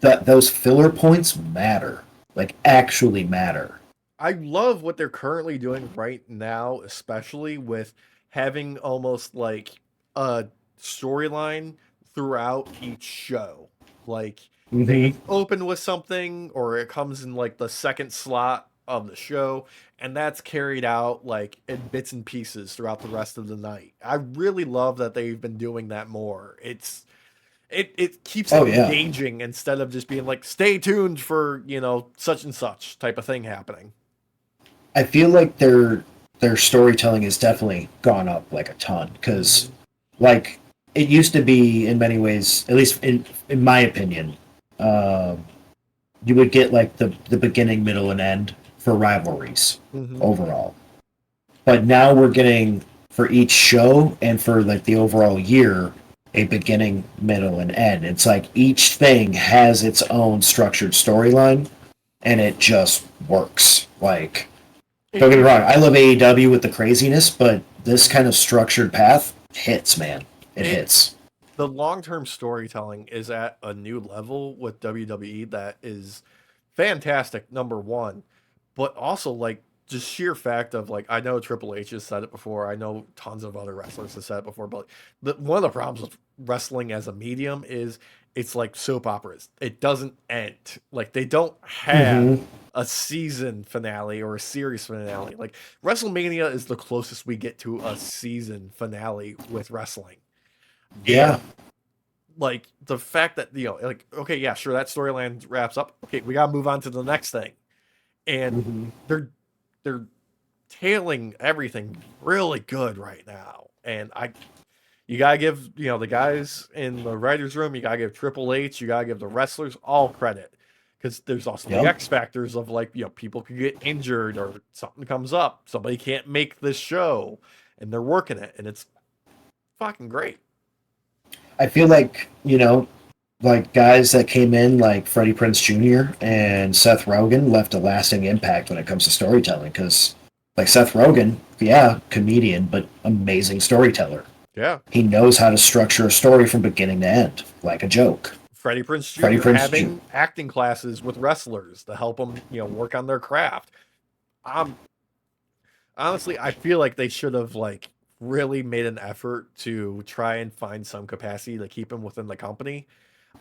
that those filler points matter. Like actually matter. I love what they're currently doing right now, especially with having almost like a storyline throughout each show. Like they open with something, or it comes in like the second slot of the show, and that's carried out like in bits and pieces throughout the rest of the night. I really love that they've been doing that more. It keeps it Oh yeah. engaging instead of just being like stay tuned for, such and such type of thing happening. I feel like their storytelling has definitely gone up like a ton because Hmm. like it used to be in many ways, at least in my opinion, um, you would get like the beginning, middle, and end for rivalries Hmm. overall. But now we're getting for each show and for like the overall year a beginning, middle, and end. It's like each thing has its own structured storyline, and it just works. Like, don't get me wrong, I love AEW with the craziness, but this kind of structured path hits, man. It It hits. the long-term storytelling is at a new level with WWE that is fantastic, number one, but also like just sheer fact of like I know Triple H has said it before, I know tons of other wrestlers have said it before, but one of the problems with wrestling as a medium is it's like soap operas. It doesn't end. Like they don't have Mm-hmm. a season finale or a series finale. Like WrestleMania is the closest we get to a season finale with wrestling. Yeah. And like the fact that like okay, yeah, sure, that storyline wraps up. Okay, we gotta move on to the next thing, and Mm-hmm. they're they're tailing everything really good right now. And you gotta give the guys in the writers' room, you gotta give Triple H, you gotta give the wrestlers all credit because there's also the Yep. X factors of like people could get injured or something comes up, somebody can't make this show, and they're working it, and it's fucking great. I feel like, like guys that came in like Freddie Prince Jr. and Seth Rogen left a lasting impact when it comes to storytelling because like Seth Rogen, yeah, comedian, but amazing storyteller. Yeah. He knows how to structure a story from beginning to end, like a joke. Freddie Prince Freddie Jr. Prince Jr. having acting classes with wrestlers to help them, work on their craft. Um, honestly, I feel like they should have like really made an effort to try and find some capacity to keep him within the company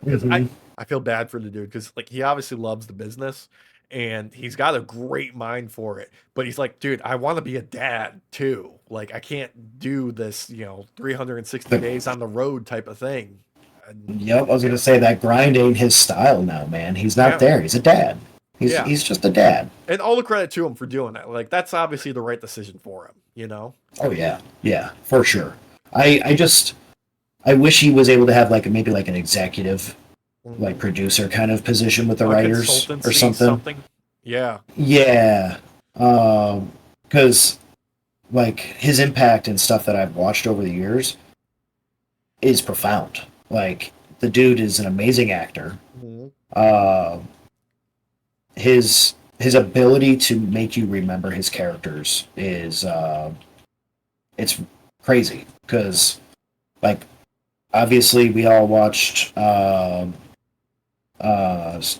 because I Mm-hmm. I feel bad for the dude because like he obviously loves the business and he's got a great mind for it, but he's like, dude, I want to be a dad too. Like I can't do this, 360 The, days on the road type of thing. And yep, I was gonna say that grind ain't his style now, man. He's not yeah, there. He's a dad. He's yeah. he's just a dad. And all the credit to him for doing that. Like that's obviously the right decision for him. Oh yeah, yeah, for sure. I wish he was able to have like maybe like an executive, like Mhm. producer kind of position with the A writers or consultancy, something. something. Yeah. Yeah, because like his impact and stuff that I've watched over the years is profound. Like the dude is an amazing actor. Mhm. Uh, his ability to make you remember his characters is it's crazy because like obviously we all watched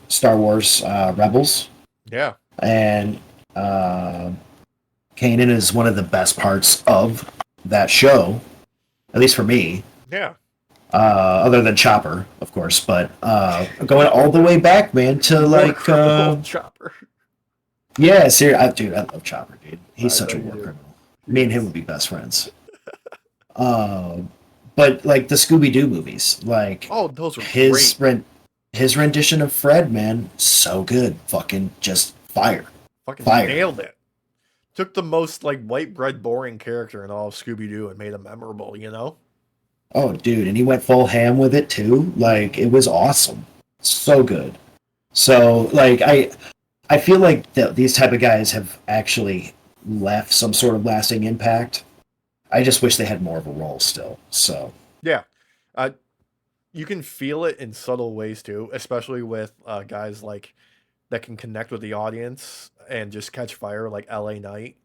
Star Wars Rebels, Yeah. and Kanan is one of the best parts of that show, at least for me. Yeah. Other than Chopper, of course, but going all the way back, man, to War like criminal chopper. yeah, dude, I love Chopper, dude. He's I such know a you war do. criminal. He Me and him is. would be best friends. Um, but like the Scooby Doo movies, like Oh, those were his great. his rendition of Fred, man, so good. Fucking just fire, Fucking fire. nailed it. Took the most like white bread boring character in all of Scooby Doo and made him memorable. Oh, dude, and he went full ham with it too. Like it was awesome, so good. So like I feel like these type of guys have actually left some sort of lasting impact. I just wish they had more of a role still. So Yeah. Uh, you can feel it in subtle ways too, especially with guys like that can connect with the audience and just catch fire like LA Knight.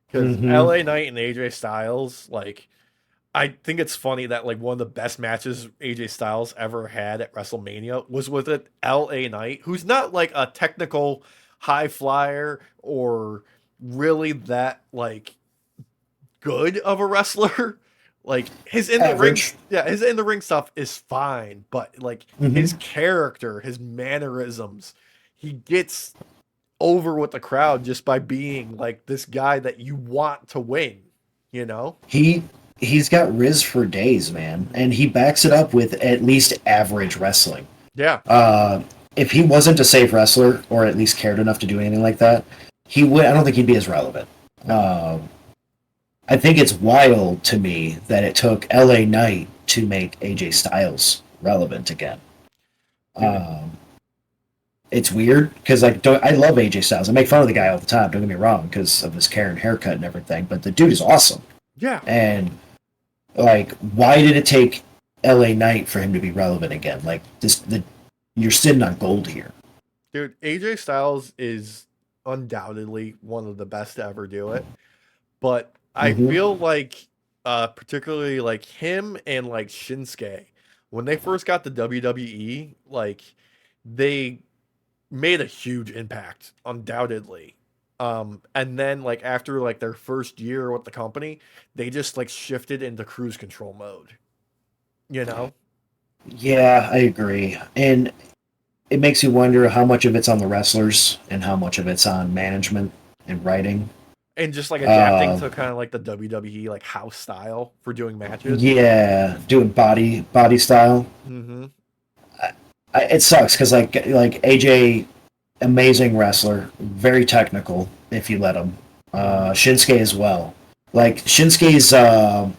Because hmm LA Knight and AJ Styles, like, I think it's funny that like one of the best matches AJ Styles ever had at WrestleMania was with an LA Knight, who's not like a technical high flyer or really that like good of a wrestler. Like his in the ring, average. yeah, his in the ring stuff is fine, but like his hmm character, his mannerisms, he gets over with the crowd just by being like this guy that you want to win, you know? He he's got Riz for days, man, and he backs it up with at least average wrestling. Yeah. If he wasn't a safe wrestler, or at least cared enough to do anything like that, he would. I don't think he'd be as relevant. I think it's wild to me that it took LA Knight to make AJ Styles relevant again. It's weird because I love AJ Styles. I make fun of the guy all the time. Don't get me wrong, because of his Karen haircut and everything. But the dude is awesome. Yeah. And like, why did it take LA Knight for him to be relevant again? Like you're sitting on gold here. Dude, AJ Styles is undoubtedly one of the best to ever do it. But I feel like particularly like him and like Shinsuke, when they first got to WWE, like they made a huge impact, undoubtedly. And then like after like their first year with the company, they just like shifted into cruise control mode. You know? Yeah, I agree. And it makes you wonder how much of it's on the wrestlers and how much of it's on management and writing. And just like adapting to kind of like the WWE like house style for doing matches. Yeah, doing body style. Mm-hmm. It sucks because like AJ, amazing wrestler, very technical if you let him. Shinsuke as well. Like Shinsuke's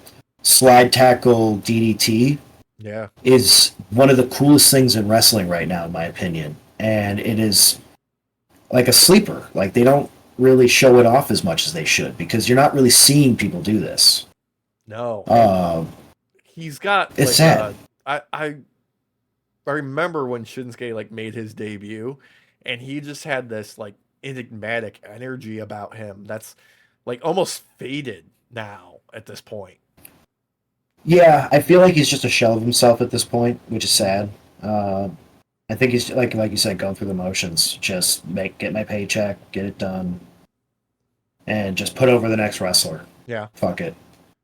slide tackle DDT Yeah. is one of the coolest things in wrestling right now, in my opinion. And it is like a sleeper. Like they don't really show it off as much as they should because you're not really seeing people do this. No. He's got it's like sad. I remember when Shinsuke like made his debut and he just had this like enigmatic energy about him that's like almost faded now at this point. Yeah, I feel like he's just a shell of himself at this point, which is sad. I think he's like you said, going through the motions. Just get my paycheck, get it done, and just put over the next wrestler. Yeah. Fuck it.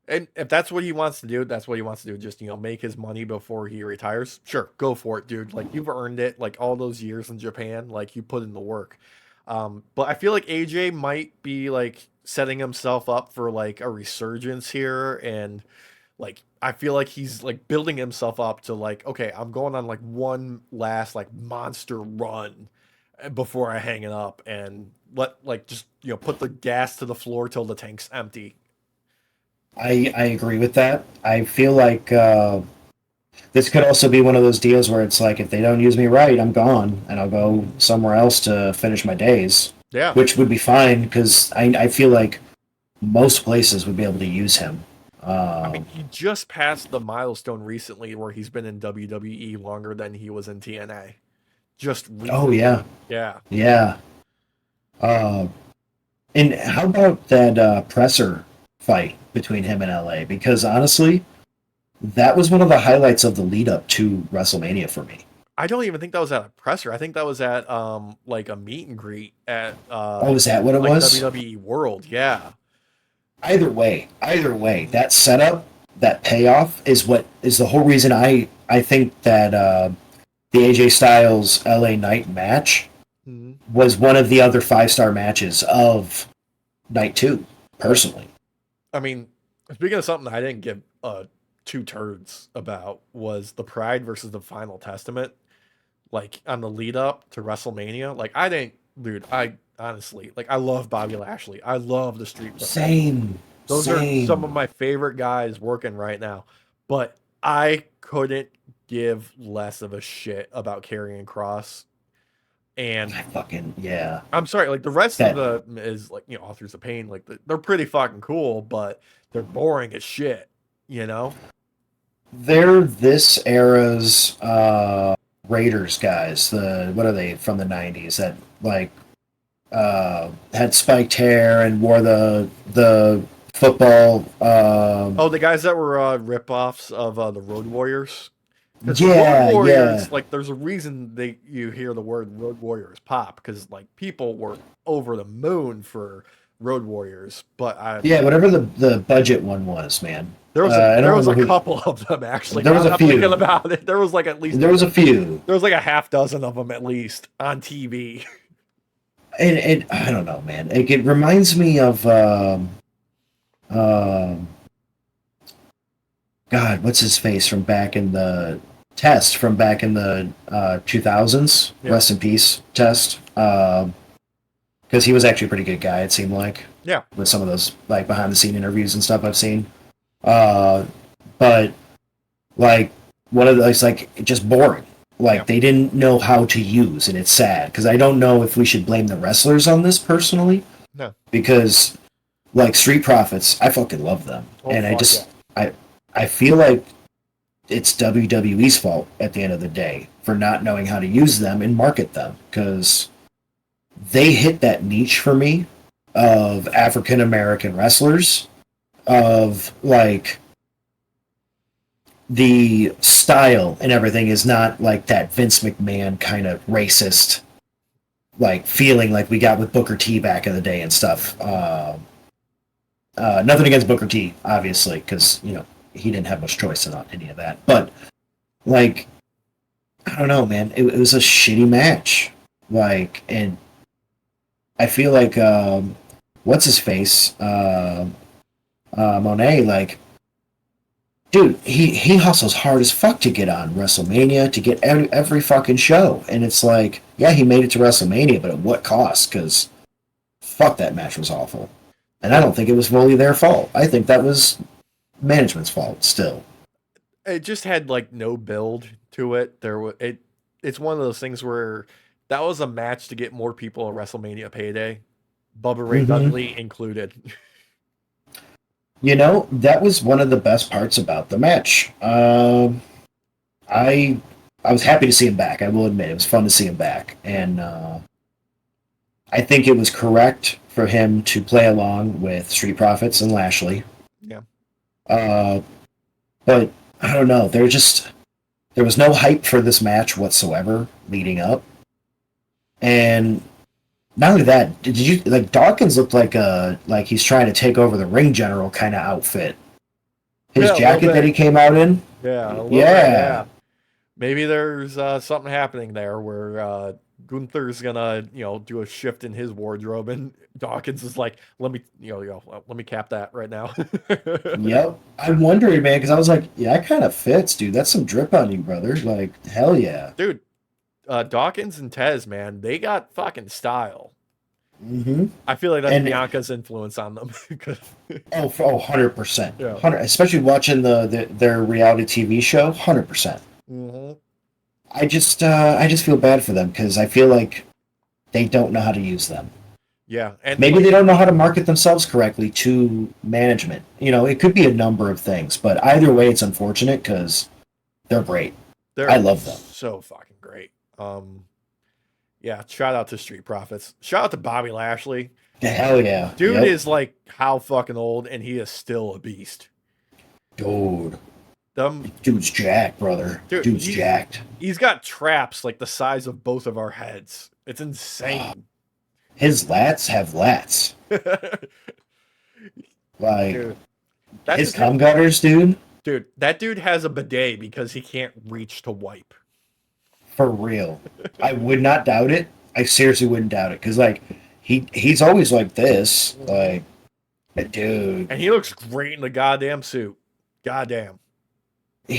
And if that's what he wants to do, that's what he wants to do. Just, make his money before he retires. Sure, go for it, dude. Like, you've earned it. Like, all those years in Japan, like, you put in the work. But I feel like AJ might be, like, setting himself up for, like, a resurgence here. And, like, I feel like he's, like, building himself up to, like, okay, I'm going on, like, one last, like, monster run before I hang it up. And just, put the gas to the floor till the tank's empty. I agree with that. I feel like this could also be one of those deals where it's like, if they don't use me right, I'm gone, and I'll go somewhere else to finish my days. Yeah. Which would be fine, because I feel like most places would be able to use him. I mean, he just passed the milestone recently where he's been in WWE longer than he was in TNA. Just recently. Oh, yeah. Yeah. Yeah. And how about that presser fight between him and LA? Because honestly, that was one of the highlights of the lead up to WrestleMania for me. I don't even think that was at a presser. I think that was at like a meet and greet at oh, is that what it like was? WWE World, yeah. Either way, that setup, that payoff is the whole reason I think that the AJ Styles LA Knight match was one of the other 5-star matches of night 2, personally. I mean, speaking of something I didn't give two turds about was the Pride versus the Final Testament. Like on the lead up to WrestleMania. Like I honestly, like I love Bobby Lashley. I love the Street Profits. Those are some of my favorite guys working right now. But I couldn't give less of a shit about Karrion Kross. And yeah. I'm sorry, like the rest of the is like, Authors of Pain, like they're pretty fucking cool, but they're boring as shit, They're this era's Raiders guys. What are they from the 90s that like had spiked hair and wore the football the guys that were rip-offs of the Road Warriors. Yeah, Road Warriors, yeah. like there's a reason you hear the word Road Warriors pop, because like people were over the moon for Road Warriors. But whatever the budget one was, man. There was a couple of them actually. There was a few. Thinking about it, there was like at least there was a few. There was like a half dozen of them at least on TV. I don't know, man. It reminds me of um God, what's his face from back in the test from back in the 2000s. Yeah. Rest in peace, test. Because he was actually a pretty good guy. It seemed like Yeah. with some of those like behind the scene interviews and stuff I've seen. Uh, but like one of those like just boring. Like Yeah. they didn't know how to use, and it's sad because I don't know if we should blame the wrestlers on this personally No. because like Street Profits, I fucking love them, Oh, and fuck yeah. I feel like it's WWE's fault at the end of the day for not knowing how to use them and market them because they hit that niche for me of African American wrestlers of like the style and everything is not like that Vince McMahon kind of racist like feeling like we got with Booker T back in the day and stuff. Nothing against Booker T, obviously, because you know he didn't have much choice in any of that. But like, I don't know, man. It was a shitty match. Like, and I feel like what's his face, Monet. Like, dude, he hustles hard as fuck to get on WrestleMania to get every fucking show, and it's like, yeah, he made it to WrestleMania, but at what cost? Because fuck, that match was awful. And I don't think it was fully their fault. I think that was management's fault still. It just had like no build to it. It's one of those things where that was a match to get more people a WrestleMania payday, Bubba Ray Mm-hmm. Dudley included. You know, that was one of the best parts about the match. I I was happy to see him back. I will admit it was fun to see him back, and I think it was correct for him to play along with Street Profits and Lashley. Yeah. Uh, but I don't know. There was no hype for this match whatsoever leading up, and not only that, did you like Dawkins looked like he's trying to take over the ring general kind of outfit. His Yeah, a little jacket that bit. he came out in, Yeah, a little bit. yeah, Yeah. Maybe there's something happening there where Gunther's gonna, do a shift in his wardrobe, and Dawkins is like, let me cap that right now. yep. I'm wondering, man, because I was like, yeah, that kind of fits, dude. That's some drip on you, brother. Like, hell yeah. Dude, Dawkins and Tez, man, they got fucking style. Mm-hmm. I feel like that's And Bianca's influence on them. 'Cause- oh, 100%. yeah. 100, especially watching their reality TV show, 100%. Hmm. I just feel bad for them because I feel like they don't know how to use them. Yeah, and Maybe like they don't know how to market themselves correctly to management. You know, it could be a number of things, but either way, it's unfortunate because they're great. I they're love them. so fucking great. Yeah, shout out to Street Profits. Shout out to Bobby Lashley. Hell yeah. Dude Yep. is like how fucking old, and he is still a beast. Dude. Them, Dude's jacked, brother. dude, Dude's jacked. he's got traps like the size of both of our heads. It's insane. His lats have lats. Like, Dude, that's his the thing. cum gutters, dude, Dude, that dude has a bidet because he can't reach to wipe. for real. I would not doubt it. I seriously wouldn't doubt it. Because, like, he's always like this. Like, dude. And he looks great in the goddamn suit. Goddamn.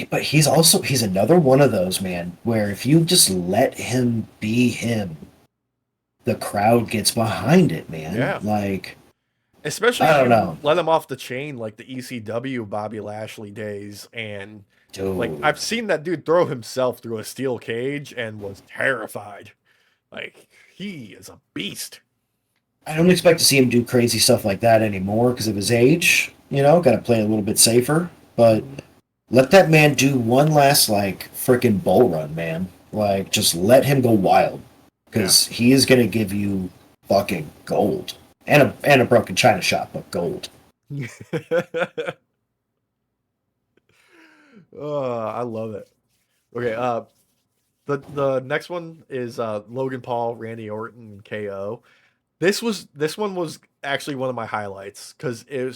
But he's another one of those, man, where if you just let him be him, the crowd gets behind it, man. Yeah. Like, Especially I if don't you know. let him off the chain like the ECW Bobby Lashley days. And like Dude. I've seen that dude throw himself through a steel cage and was terrified. Like he is a beast. I don't expect to see him do crazy stuff like that anymore because of his age. You know, got to play a little bit safer. But let that man do one last like freaking bull run, man. Like just let him go wild because he is gonna give you fucking gold and a broken china shop, but gold. Oh, I love it. Okay, the next one is Logan Paul, Randy Orton, KO. This one was actually one of my highlights because it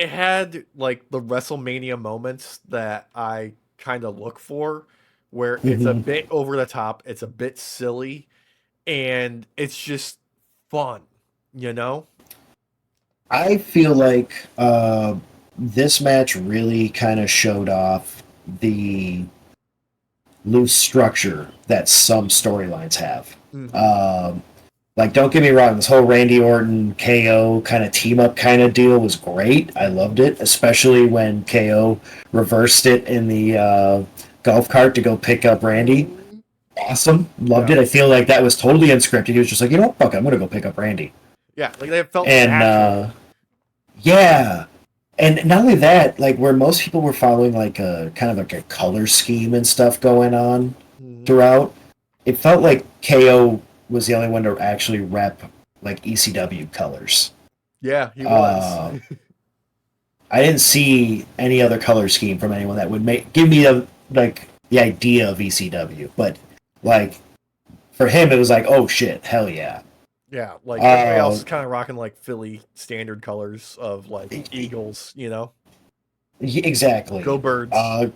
had like the WrestleMania moments that I kind of look for, where it's a Hmm. bit over the top, it's a bit silly, and it's just fun, you know? I feel like this match really kind of showed off the loose structure that some storylines have. Hmm. Um, like, don't get me wrong, this whole Randy Orton KO kind of team up kind of deal was great. I loved it, especially when KO reversed it in the golf cart to go pick up Randy. Awesome, loved Yeah. it. I feel like that was totally unscripted. He was just like, you know what, fuck, I'm gonna go pick up Randy. Yeah, like they felt And natural. yeah, and not only that, like where most people were following like a kind of like a color scheme and stuff going on Hmm. throughout, it felt like KO was the only one to actually rep like ECW colors. Yeah, he was. Uh, I didn't see any other color scheme from anyone that would make give me a like the idea of ECW, but like for him, it was like, oh shit, hell yeah. Yeah, like everybody else Uh, is kind of rocking like Philly standard colors of like Eagles, you know? exactly. Go Birds. Uh,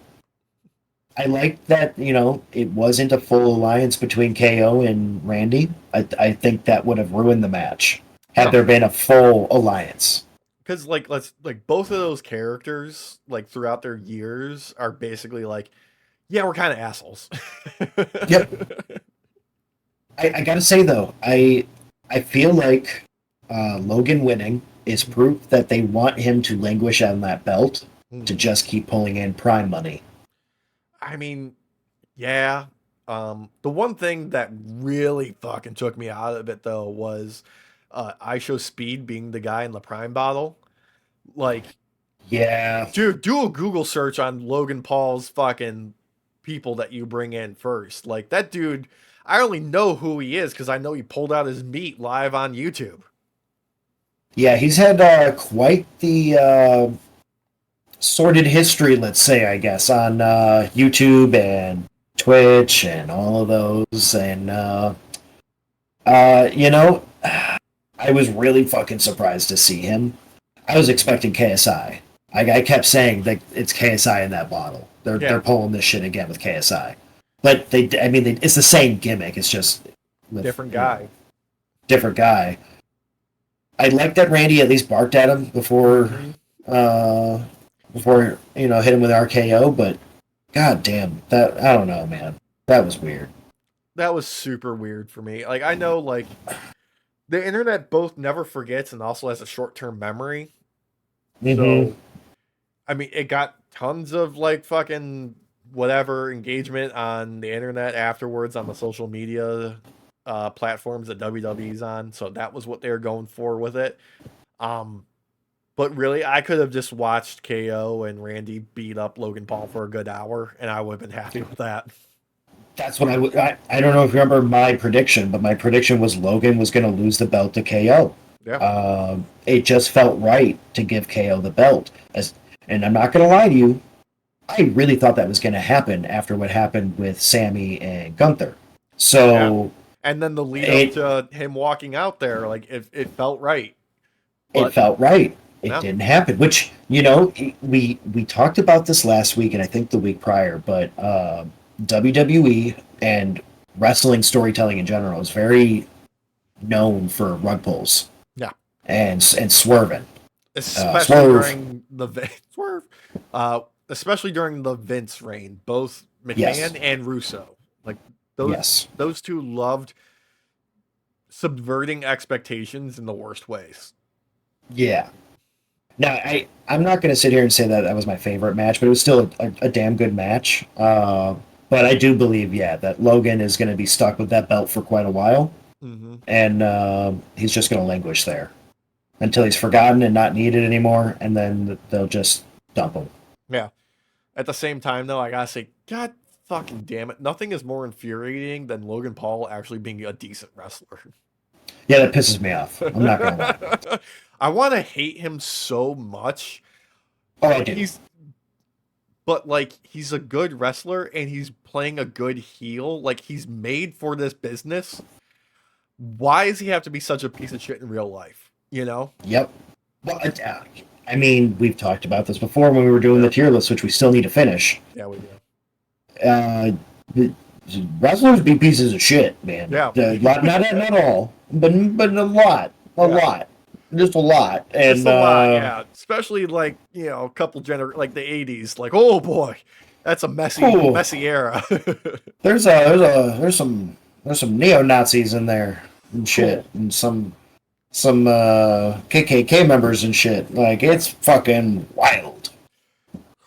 I like that, it wasn't a full alliance between KO and Randy. I think that would have ruined the match had No, there been a full alliance. because like let's like both of those characters like throughout their years are basically like, yeah, we're kind of assholes. Yep. I gotta say though, I feel like Logan winning is proof that they want him to languish on that belt to Mhm. just keep pulling in prime money. I mean, yeah. The one thing that really fucking took me out of it though was I Show Speed being the guy in the Prime bottle. Like, Yeah, dude, do a Google search on Logan Paul's fucking people that you bring in first. Like that dude, I only know who he is because I know he pulled out his meat live on YouTube. yeah, he's had quite the sordid history, let's say, I guess, on YouTube and Twitch and all of those. And, I was really fucking surprised to see him. I was expecting KSI. I kept saying that it's KSI in that bottle. They're Yeah, pulling this shit again with KSI. But it's the same gimmick. It's just with, different guy. different guy. I like that Randy at least barked at him Hmm. uh, before hit him with RKO. But god damn, that I don't know, man. That was weird. That was super weird for me. Like I know like the internet both never forgets and also has a short-term memory. Mm-hmm. So I mean, it got tons of like fucking whatever engagement on the internet afterwards on the social media platforms that WWE's on. So that was what they were going for with it. Um, but really, I could have just watched KO and Randy beat up Logan Paul for a good hour, and I would have been happy with that. That's what I don't know if you remember my prediction, but my prediction was Logan was going to lose the belt to KO. Yeah, It just felt right to give KO the belt. And I'm not going to lie to you, I really thought that was going to happen after what happened with Sammy and Gunther. yeah. So And then the lead up it to him walking out there, like it felt right. it But felt right. It no, didn't happen. Which we talked about this last week and I think the week prior, but WWE and wrestling storytelling in general is very known for rug pulls yeah. and swerving. Especially Swerve, during the swerve, especially during the Vince reign, both yes, McMahon and Russo, like those yes, those two loved subverting expectations in the worst ways. yeah. Now I'm not going to sit here and say that that was my favorite match, but it was still a damn good match. But I do believe, yeah, that Logan is going to be stuck with that belt for quite a while, Hmm. and he's just going to languish there until he's forgotten and not needed anymore, and then they'll just dump him. Yeah. At the same time, though, I gotta say, God fucking damn it, nothing is more infuriating than Logan Paul actually being a decent wrestler. Yeah, that pisses me off. I'm not going to lie. I want to hate him so much, Oh, I but do. he's a good wrestler and he's playing a good heel. Like he's made for this business. Why does he have to be such a piece of shit in real life? You know? Yep. Well, I mean, we've talked about this before when we were doing the Yep. tier list, which we still need to finish. Yeah, we do. Uh, wrestlers be pieces of shit, man. Yeah, Not all, but a yeah. lot, just a lot. Just And a lot, yeah. Especially like, a couple like the 80s. Like, oh boy, that's a oh, messy era. there's some neo Nazis in there and shit, Cool. and some KKK members and shit. Like it's fucking wild.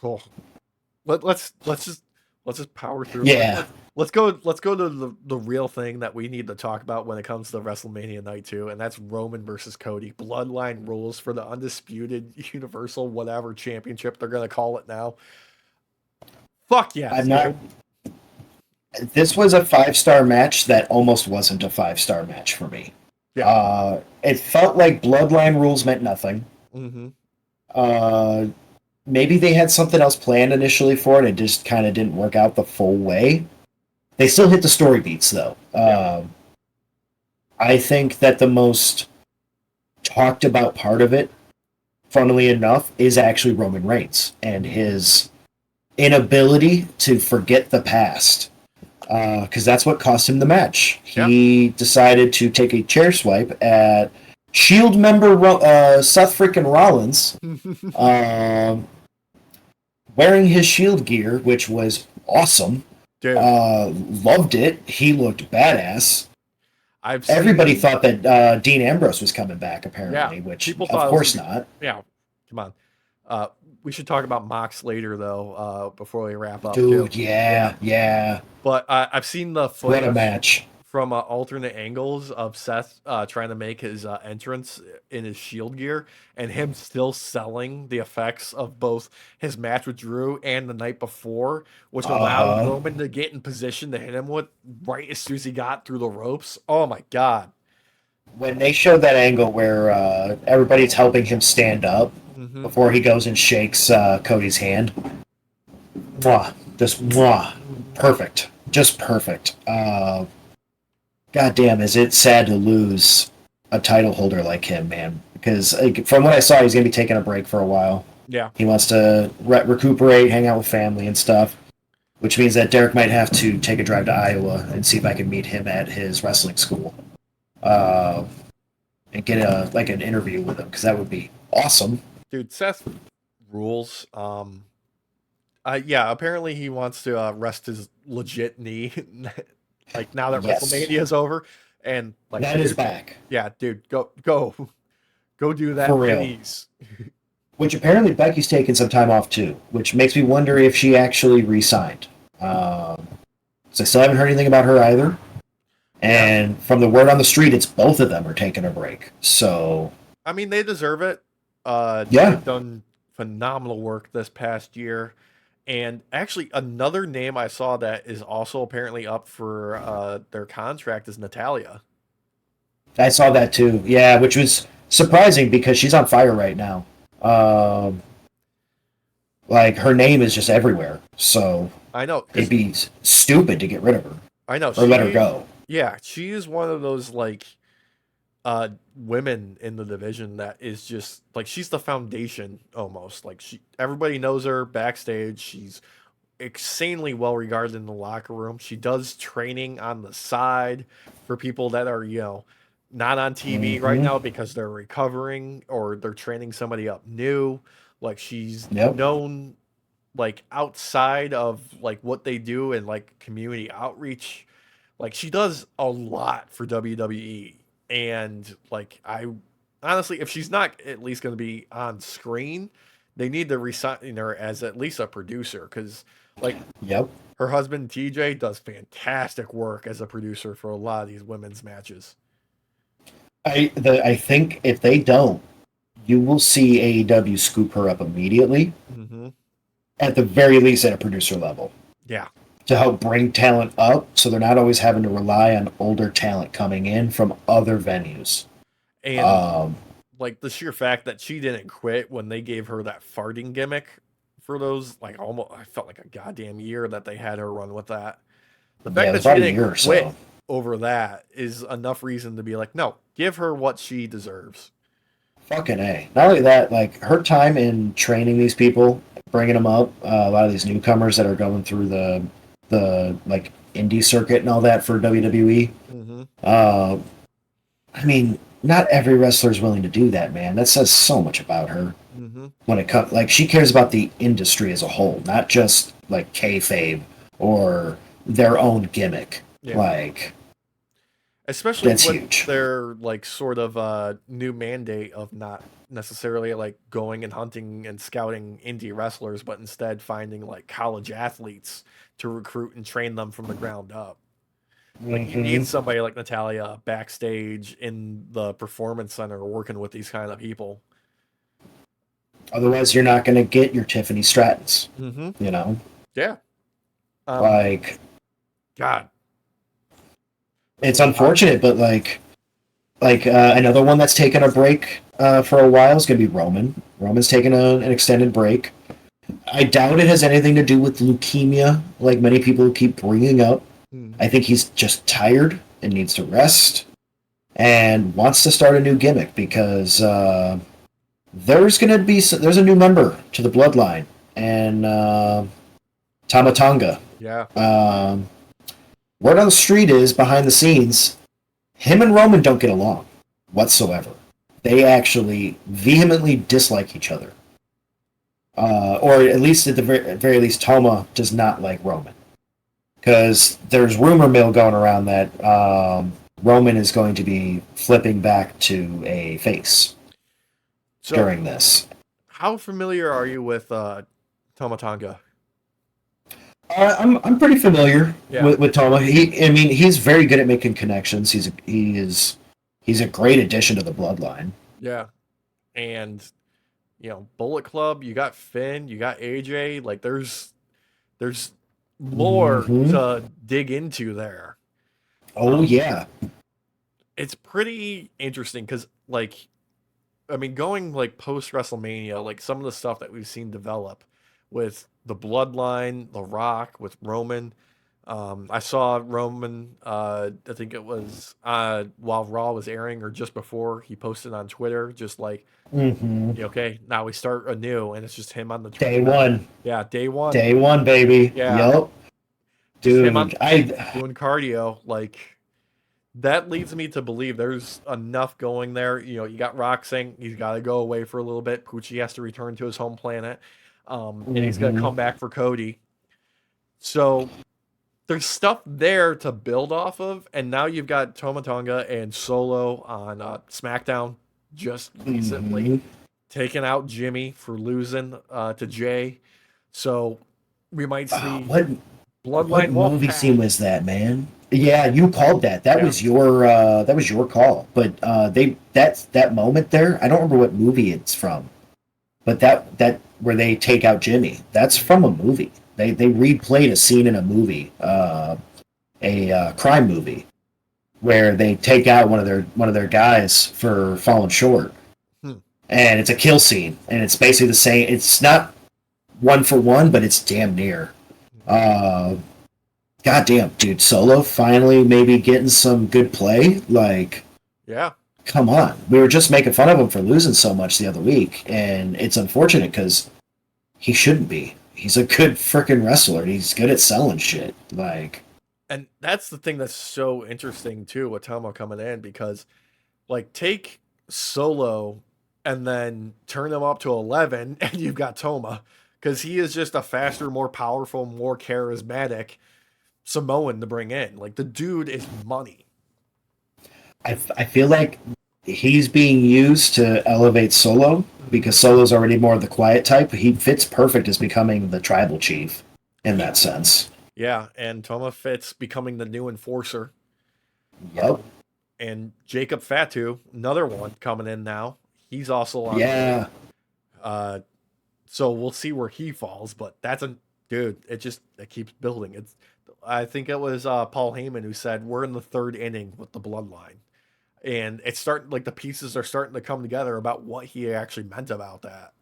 Cool. Let's just power through. Yeah, Let's go to the real thing that we need to talk about when it comes to WrestleMania Night 2, and that's Roman versus Cody. Bloodline rules for the undisputed Universal whatever championship they're gonna call it now. Fuck yes, I'm not. dude. This was a 5-star match that almost wasn't a 5-star match for me. Yeah. It felt like Bloodline rules meant nothing. Mm-hmm. Uh, Maybe they had something else planned initially for it. It just kind of didn't work out the full way. They still hit the story beats, though. Yeah. I think that the most talked about part of it, funnily enough, is actually Roman Reigns and his inability to forget the past. Because that's what cost him the match. He decided to take a chair swipe at Shield member Seth freaking Rollins, wearing his Shield gear, which was awesome. Dude, Loved it. He looked badass. Everybody seen, thought that Dean Ambrose was coming back, apparently, which people of thought course not. Yeah, come on. We should talk about Mox later though, before we wrap up. Dude, Too. yeah. But I've seen the What a footage match. from alternate angles of Seth trying to make his entrance in his Shield gear, and him still selling the effects of both his match with Drew and the night before, which allowed Roman to get in position to hit him with right as soon as he got through the ropes. Oh my god. When they showed that angle where everybody's helping him stand up before he goes and shakes Cody's hand, perfect. Just perfect. God damn, is it sad to lose a title holder like him, man? Because from what I saw, he's going to be taking a break for a while. Yeah. He wants to recuperate, hang out with family and stuff, which means that Derek might have to take a drive to Iowa and see if I can meet him at his wrestling school and get an interview with him, because that would be awesome. Dude, Seth rules. Apparently he wants to rest his legit knee, like now that WrestleMania is over, and like that is back. Yeah, dude, go do that, for real. Please. Which apparently Becky's taking some time off too, which makes me wonder if she actually re-signed. So I still haven't heard anything about her either. And from the word on the street, it's both of them are taking a break. So I mean, they deserve it. They've done phenomenal work this past year. And actually, another name I saw that is also apparently up for their contract is Natalya. I saw that too. Yeah, which was surprising because she's on fire right now. Like her name is just everywhere. So I know it'd be stupid to get rid of her. I know, or let her go. Yeah, she is one of those like women in the division that is just like she's the foundation almost. Like everybody knows her backstage. She's insanely well regarded in the locker room. She does training on the side for people that are, not on TV right now because they're recovering or they're training somebody up new. Like she's known like outside of like what they do and like community outreach. Like she does a lot for WWE. And like I honestly, if she's not at least going to be on screen, they need to resign her as at least a producer because like her husband TJ does fantastic work as a producer for a lot of these women's matches. I think if they don't, you will see AEW scoop her up immediately. At the very least, at a producer level. Yeah. To help bring talent up, so they're not always having to rely on older talent coming in from other venues. And like the sheer fact that she didn't quit when they gave her that farting gimmick for those like almost I felt like a goddamn year that they had her run with that. The fact that she didn't quit over that is enough reason to be like, no, give her what she deserves. Fucking A. Not only that, like her time in training these people, bringing them up, a lot of these newcomers that are going through the like indie circuit and all that for WWE. Mm-hmm. I mean, not every wrestler is willing to do that, man. That says so much about her. Mm-hmm. When it comes, like, she cares about the industry as a whole, not just like kayfabe or their own gimmick. Yeah. Like, Especially that's with huge. their like sort of new mandate of not necessarily like going and hunting and scouting indie wrestlers, but instead finding like college athletes to recruit and train them from the ground up. Like you need Hmm. somebody like Natalia backstage in the performance center working with these kind of people. Otherwise, you're not going to get your Tiffany Strattons. Mm-hmm. You know, Yeah. Um. like, God. it's unfortunate, but another one that's taken a break for a while is going to be Roman. Roman's taken an extended break. I doubt it has anything to do with leukemia, like many people keep bringing up. Mm. I think he's just tired and needs to rest and wants to start a new gimmick because there's a new member to the bloodline and Tama Tonga. Yeah. Word on the street is behind the scenes, him and Roman don't get along whatsoever. They actually vehemently dislike each other. Or at least at the very least, Toma does not like Roman. Because there's rumor mill going around that Roman is going to be flipping back to a face So during this. how familiar are you with Tomatonga? I'm pretty familiar Yeah. with Toma. He's very good at making connections. He's a great addition to the bloodline. Yeah. And you know, Bullet Club, you got Finn, you got AJ, like there's more Hmm. to dig into there. Oh yeah. It's pretty interesting because like I mean going like post WrestleMania, like some of the stuff that we've seen develop with the bloodline, The Rock, with Roman. I saw Roman, I think it was while Raw was airing or just before, he posted on Twitter, just like, Hmm. okay, now we start anew, and it's just him on the Day treadmill. one. Yeah, day one. Day one, baby. Yeah, Yup. just him on Dude, I doing cardio. Like, that leads me to believe there's enough going there. You know, you got Rock saying he's got to go away for a little bit. Poochie has to return to his home planet, and he's going to hmm come back for Cody. So there's stuff there to build off of, and now you've got Tomatonga and Solo on SmackDown just recently hmm taking out Jimmy for losing to Jay. So we might see what Bloodline movie Wolfpack. scene was that, man? Yeah, you called that. That Yeah. was your call. But that moment there, I don't remember what movie it's from. But that where they take out Jimmy, that's from a movie. They replayed a scene in a movie, a crime movie, where they take out one of their guys for falling short, Hmm. and it's a kill scene, and it's basically the same. It's not one for one, but it's damn near. Uh, Goddamn, dude, Solo finally maybe getting some good play. Like, Yeah. come on, we were just making fun of him for losing so much the other week, and it's unfortunate because he shouldn't be. He's a good freaking wrestler. He's good at selling shit. Like, And that's the thing that's so interesting too with Tomo coming in because like take Solo and then turn him up to 11 and you've got Toma because he is just a faster, more powerful, more charismatic Samoan to bring in. Like the dude is money. I feel like he's being used to elevate Solo because Solo's already more of the quiet type. He fits perfect as becoming the tribal chief in that sense. Yeah, and Toma fits becoming the new enforcer. Yep. And Jacob Fatu, another one coming in now. He's also on. Yeah. Uh, so we'll see where he falls, but that's a dude. It keeps building. I think it was Paul Heyman who said we're in the third inning with the bloodline, and it's starting like the pieces are starting to come together about what he actually meant about that.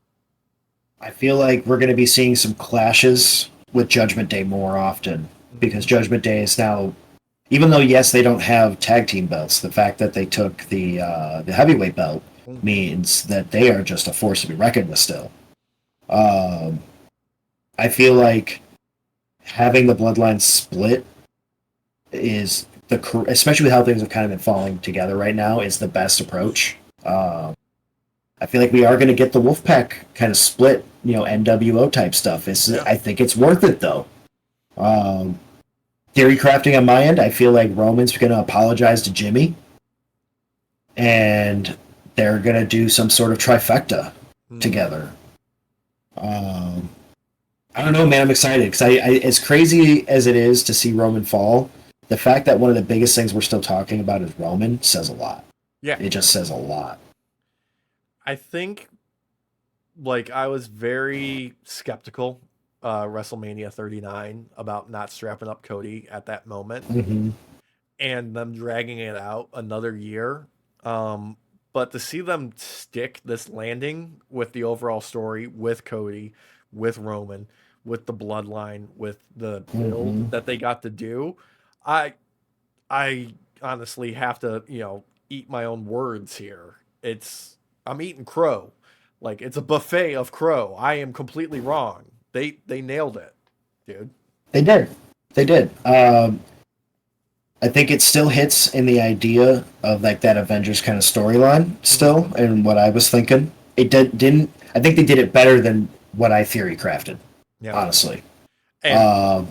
I feel like we're going to be seeing some clashes with Judgment Day more often because Judgment Day is now, even though yes they don't have tag team belts, the fact that they took the heavyweight belt means that they are just a force to be reckoned with still. I feel like having the bloodline split especially with how things have kind of been falling together right now, is the best approach. I feel like we are going to get the Wolfpack kind of split, NWO type stuff. I think it's worth it though. Theory crafting on my end, I feel like Roman's going to apologize to Jimmy, and they're going to do some sort of trifecta together. I don't know, man. I'm excited because as crazy as it is to see Roman fall, the fact that one of the biggest things we're still talking about is Roman says a lot. Yeah. It just says a lot. I think, I was very skeptical WrestleMania 39 about not strapping up Cody at that moment and them dragging it out another year. But to see them stick this landing with the overall story, with Cody, with Roman, with the bloodline, with the build that they got to do, I honestly have to, eat my own words here. I'm eating crow. Like, it's a buffet of crow. I am completely wrong. They nailed it, dude. They did. I think it still hits in the idea of like that Avengers kind of storyline still, and what I was thinking. Didn't. I think they did it better than what I theory crafted. Yeah. Honestly. And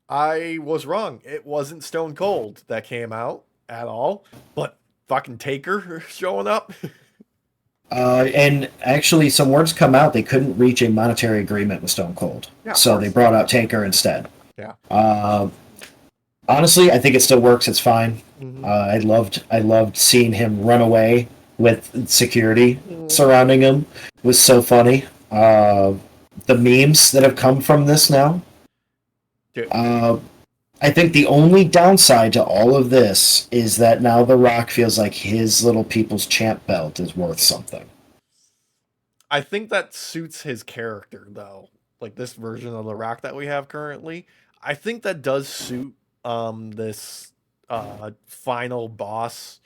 I was wrong. It wasn't Stone Cold that came out at all, but fucking Taker showing up. And actually, some words come out. They couldn't reach a monetary agreement with Stone Cold, so they brought out Taker instead. Yeah. Honestly, I think it still works. It's fine. I loved seeing him run away with security surrounding him. It was so funny. The memes that have come from this now. Dude. I think the only downside to all of this is that now The Rock feels like his little people's champ belt is worth something. I think that suits his character, though. Like this version of The Rock that we have currently. I think that does suit this final boss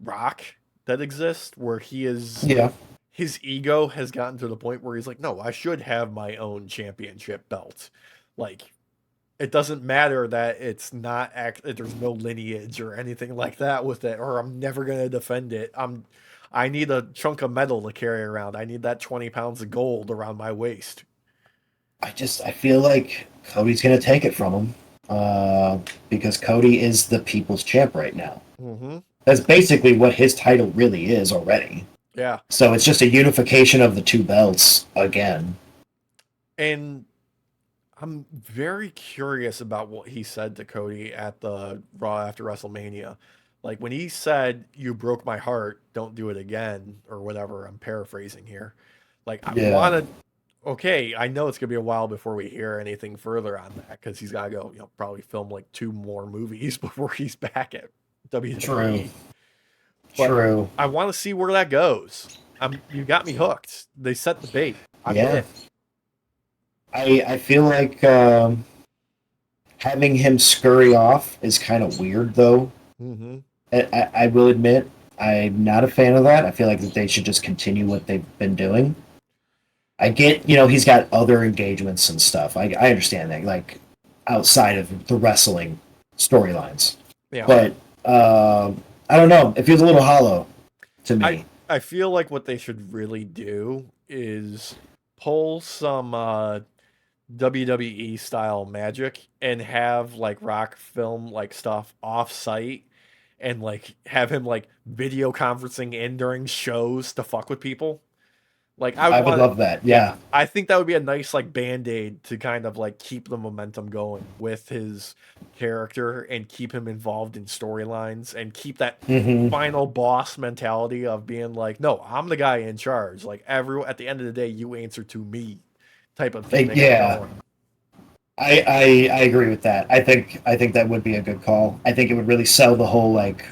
Rock that exists, where he is... Yeah. His ego has gotten to the point where he's like, no, I should have my own championship belt. Like... It doesn't matter that it's not there's no lineage or anything like that with it, or I'm never gonna defend it. I need a chunk of metal to carry around. I need that 20 pounds of gold around my waist. I feel like Cody's gonna take it from him, because Cody is the people's champ right now. That's basically what his title really is already. Yeah. So it's just a unification of the two belts again. And I'm very curious about what he said to Cody at the Raw after WrestleMania. Like when he said, "You broke my heart, don't do it again," or whatever. I'm paraphrasing here. Like I want to. Okay, I know it's gonna be a while before we hear anything further on that because he's gotta go. Probably film like 2 more movies before he's back at WWE. True. I want to see where that goes. You got me hooked. They set the bait. I'm in. I feel like having him scurry off is kind of weird, though. I will admit, I'm not a fan of that. I feel like that they should just continue what they've been doing. I get, he's got other engagements and stuff. I understand that, like, outside of the wrestling storylines. Yeah. But, I don't know. It feels a little hollow to me. I feel like what they should really do is pull some WWE style magic and have like Rock film like stuff off site and like have him like video conferencing in during shows to fuck with people. Like I would love that. Yeah. I think that would be a nice like band-aid to kind of like keep the momentum going with his character and keep him involved in storylines and keep that final boss mentality of being like, no, I'm the guy in charge. Like at the end of the day, you answer to me type of thing. Yeah. I agree with that. I think that would be a good call. I think it would really sell the whole like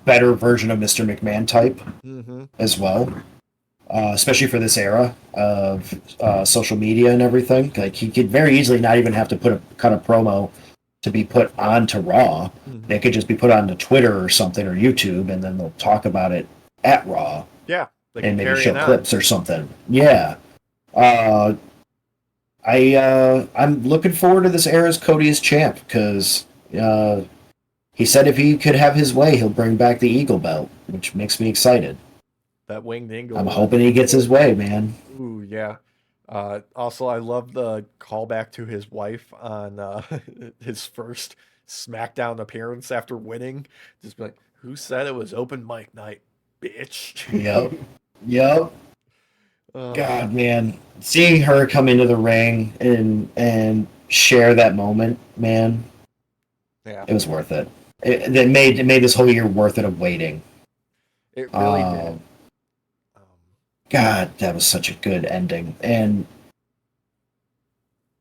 better version of Mr. McMahon type as well. Especially for this era of social media and everything. Like he could very easily not even have to cut a promo to be put onto Raw. They could just be put onto Twitter or something or YouTube, and then they'll talk about it at Raw. Yeah, and maybe show clips or something. Yeah. I'm looking forward to this era as Cody as champ because Uh, he said if he could have his way, he'll bring back the Eagle belt, which makes me excited. That winged I'm eagle hoping he gets his way, man. ooh, yeah. Also, I love the callback to his wife on his first SmackDown appearance after winning. Just be like, who said it was open mic night, bitch? Yep. Yep. uh, God, man, seeing her come into the ring and share that moment, man, yeah, it was worth it. It made this whole year worth it of waiting. it really did. Um, Um, God, that was such a good ending, and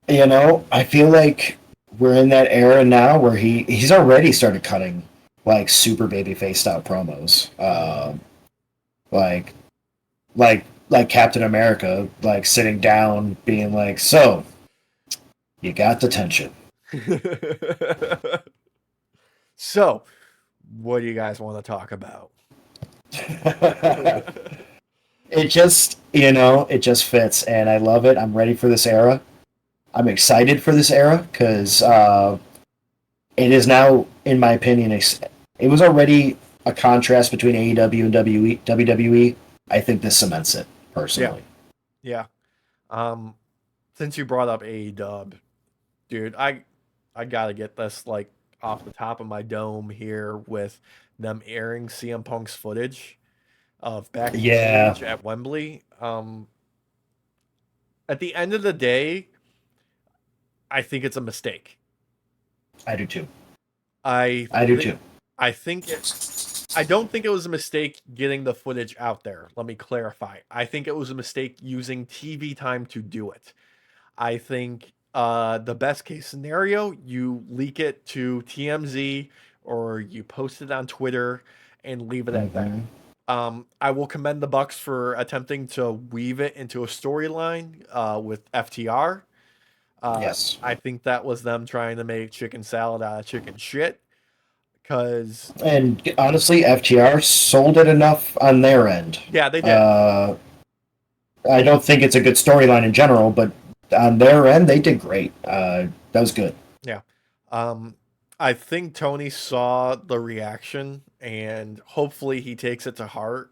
I feel like we're in that era now where he's already started cutting like super babyface style promos, mhm. like like Captain America, like sitting down, being like, "So you got detention." So, what do you guys want to talk about? It just it just fits, and I love it. I'm ready for this era. I'm excited for this era because it is now, in my opinion, it was already a contrast between AEW and WWE. I think this cements it Yeah, personally. yeah. Um, since you brought up AEW, dude, I gotta get this like off the top of my dome here with them airing CM Punk's footage of Yeah, backstage at Wembley. At the end of the day, I think it's a mistake. I do too. I I do think too. I think it I don't think it was a mistake getting the footage out there. Let me clarify. I think it was a mistake using TV time to do it. I think the best case scenario, you leak it to TMZ or you post it on Twitter and leave it at that. Hmm. I will commend the Bucks for attempting to weave it into a storyline with FTR. Yes, I think that was them trying to make chicken salad out of chicken shit. Because, and honestly, FTR sold it enough on their end. yeah, they did. Uh, I don't think it's a good storyline in general, but on their end, they did great. That was good. Yeah. Um, I think Tony saw the reaction and hopefully he takes it to heart.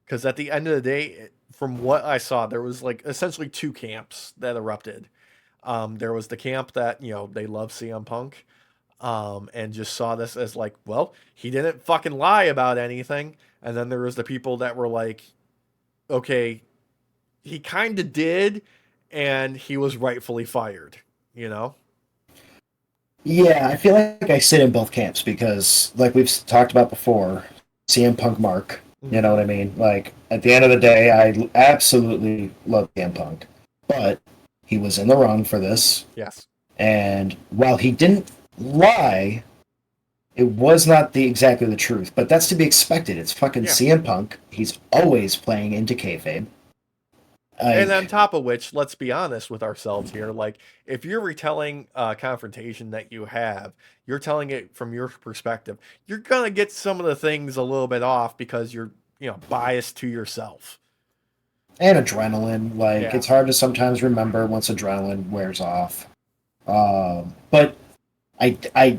Because at the end of the day, from what I saw, there was like essentially two camps that erupted. There was the camp that, they love CM Punk, and just saw this as like, well, he didn't fucking lie about anything. And then there was the people that were like, okay, he kind of did, and he was rightfully fired, you know? Yeah, I feel like I sit in both camps because, like we've talked about before, CM Punk Mark. You know Hmm. what I mean? Like at the end of the day, I absolutely love CM Punk, but he was in the wrong for this. Yes. And while he didn't lie, it was not exactly the truth. But that's to be expected. It's fucking Yeah. CM Punk. He's always playing into kayfabe. And on Like, top of which, let's be honest with ourselves here. Like, if you're retelling a confrontation that you have, you're telling it from your perspective. You're gonna get some of the things a little bit off because you're, biased to yourself. and adrenaline. Like, Yeah. it's hard to sometimes remember once adrenaline wears off. But I, I,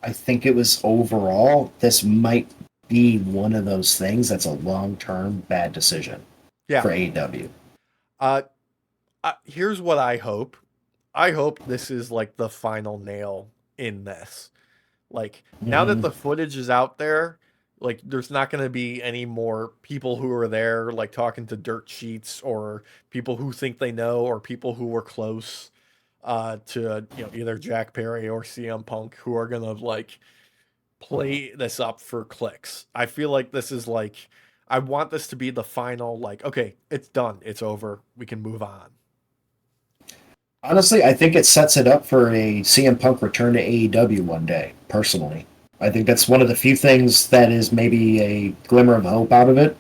I think it was overall, this might be one of those things that's a long term bad decision Yeah. for AEW. Uh, Here's what I hope. I hope this is like the final nail in this. Like now that Mm-hmm. the footage is out there, like there's not going to be any more people who are there like talking to dirt sheets or people who think they know or people who were close to either Jack Perry or CM Punk who are going to like play this up for clicks. I feel like this is like I want this to be the final like okay, it's done, it's over, we can move on. Honestly, I think it sets it up for a CM Punk return to AEW one day, personally. I think that's one of the few things that is maybe a glimmer of hope out of it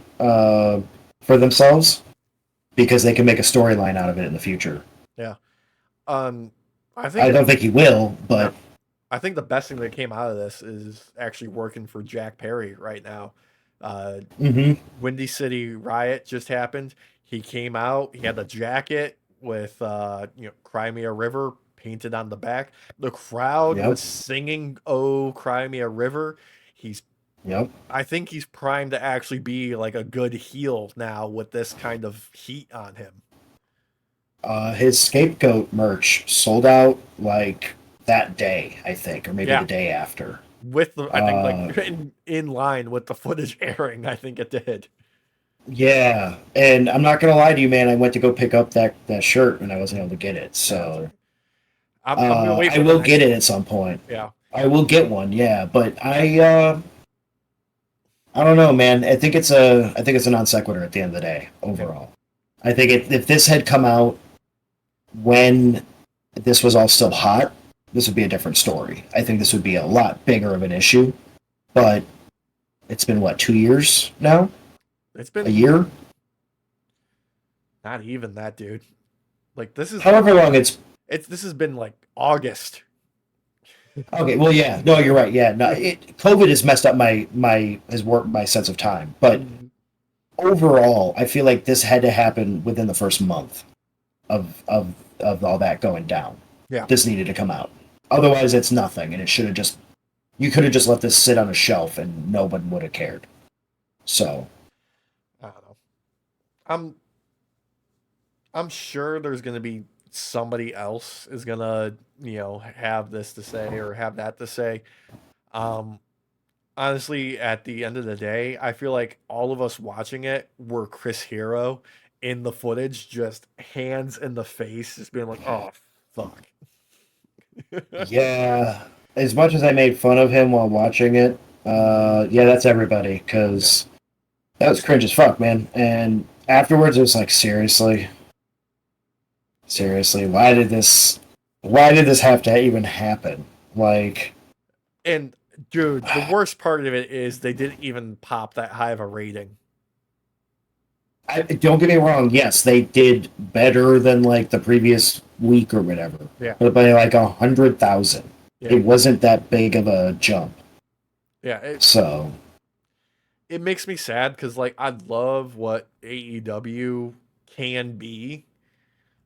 for themselves because they can make a storyline out of it in the future. Yeah. Um I think I don't think he will, no. but I think the best thing that came out of this is actually working for Jack Perry right now. Uh, mm-hmm. Windy City Riot just happened. He came out. He had the jacket with Crimea River painted on the back. The crowd Yep. was singing "Oh, Cry Me a River." He's Yep. I think he's primed to actually be like a good heel now with this kind of heat on him. His scapegoat merch sold out like that day, I think, or maybe Yeah, the day after. with the I think Uh, like in line with the footage airing, I think it did. yeah, and I'm not gonna lie to you, man. I went to go pick up that shirt and I wasn't able to get it. Yeah, that's So right. I'm gonna wait I for the will get next it one. at some point. Yeah, I will get one, yeah. But I don't know, man. I think it's a non sequitur at the end of the day. yeah, Overall, I think if this had come out when this was all still hot, this would be a different story. I think this would be a lot bigger of an issue. But it's been what, 2 years now? it's A been year? not even that, dude. Like this is However long it's this has been like August. okay. Well, yeah. No, you're right. Yeah. No, COVID has messed up my sense of time. But Mhm. overall, I feel like this had to happen within the first month of all that going down. Yeah, This needed to come out. Otherwise, it's nothing, and it should have just you could have just let this sit on a shelf, and no one would have cared. So, I don't know. I'm I'm sure there's gonna be somebody else is gonna have this to say or have that to say. Um, Honestly, at the end of the day, I feel like all of us watching it were Chris Hero in the footage, just hands in the face, just being like, "Oh, fuck." yeah. As much as I made fun of him while watching it, yeah, that's everybody Yeah. because that was cringe as fuck, man. And afterwards, it was like, seriously, why did this have to even happen? Like, And dude, the worst part of it is they didn't even pop that high of a rating. don't get me wrong. Yes, they did better than like the previous week or whatever, Yeah. but by like 100,000, Yeah. it wasn't that big of a jump. Yeah, it So, it makes me sad because like I love what AEW can be.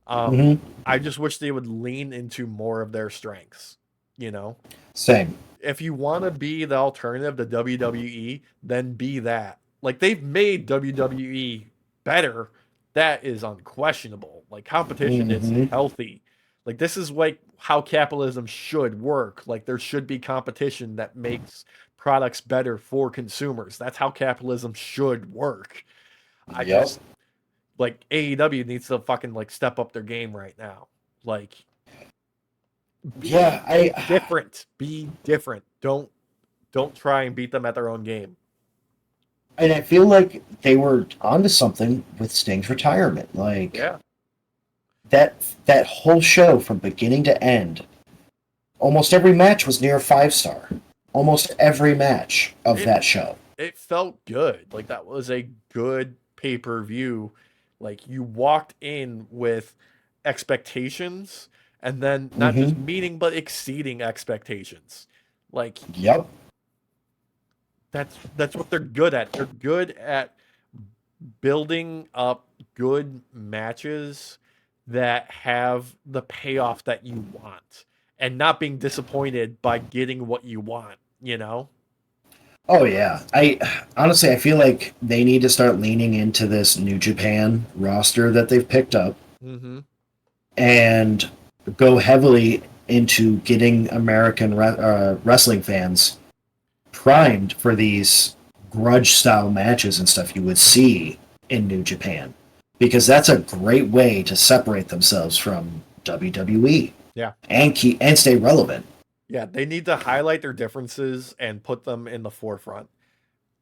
Um, mhm, I just wish they would lean into more of their strengths. You know, same. if you want to be the alternative to WWE, then be that. Like they've made WWE better. That is unquestionable. Like competition is Hmm. healthy. Like this is like how capitalism should work. Like there should be competition that makes products better for consumers. That's how capitalism should work. I Yep. just like AEW needs to fucking like step up their game right now. Like Yeah, be different. Be different. Don't try and beat them at their own game. and I feel like they were onto something with Sting's retirement. Like Yeah. that that whole show from beginning to end, almost every match was near 5 star. Almost every match of It that show. it felt good. Like that was a good pay-per-view. Like you walked in with expectations and then not just Hmm. meeting but exceeding expectations. Like Yep. that's what they're good at. They're good at building up good matches that have the payoff that you want and not being disappointed by getting what you want, you know? Oh yeah. I feel like they need to start leaning into this New Japan roster that they've picked up Mm-hmm. and go heavily into getting wrestling fans primed for these grudge style matches and stuff you would see in New Japan because that's a great way to separate themselves from WWE Yeah. and stay relevant. Yeah, they need to highlight their differences and put them in the forefront.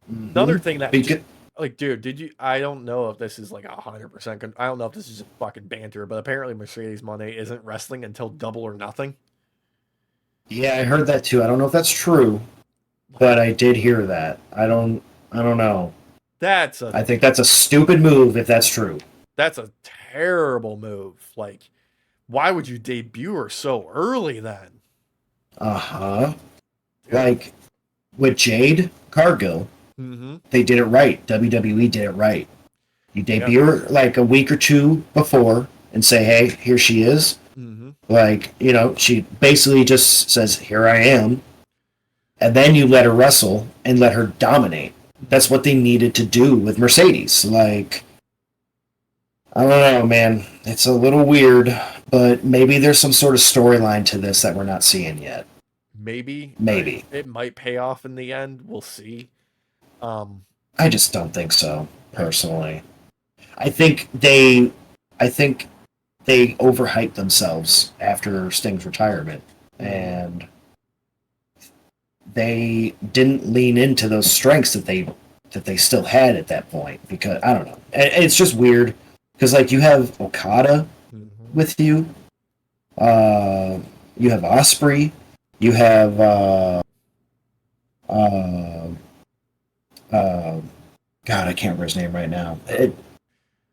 Hmm. Another thing that Because like, dude, did you? I don't know if this is like 100%. I don't know if this is just fucking banter, but apparently Mercedes Moné isn't wrestling until Double or Nothing. yeah, I heard that too. I don't know if that's true, Like, but I did hear that. I don't know. that's a I think that's a stupid move if that's true. that's a terrible move. Like, why would you debut her so early then? Uh-huh. Yeah. Like with Jade Cargill, Mm-hmm. they did it right. WWE did it right. You Yeah. debut her like a week or two before and say, hey, here she is. Mm-hmm. Like, she basically just says, "Here I am," and then you let her wrestle and let her dominate. That's what they needed to do with Mercedes. Like, I don't know, man. It's a little weird, but maybe there's some sort of storyline to this that we're not seeing yet. Maybe Maybe. it might pay off in the end. We'll see. Um, I just don't think so, personally. I think they I think they overhyped themselves after Sting's retirement, and they didn't lean into those strengths that they still had at that point. Because I don't know, it's just weird. Because like you have Okada mhm. with you, uh, you have Osprey, you have uh, uh, God, I can't remember his name right now.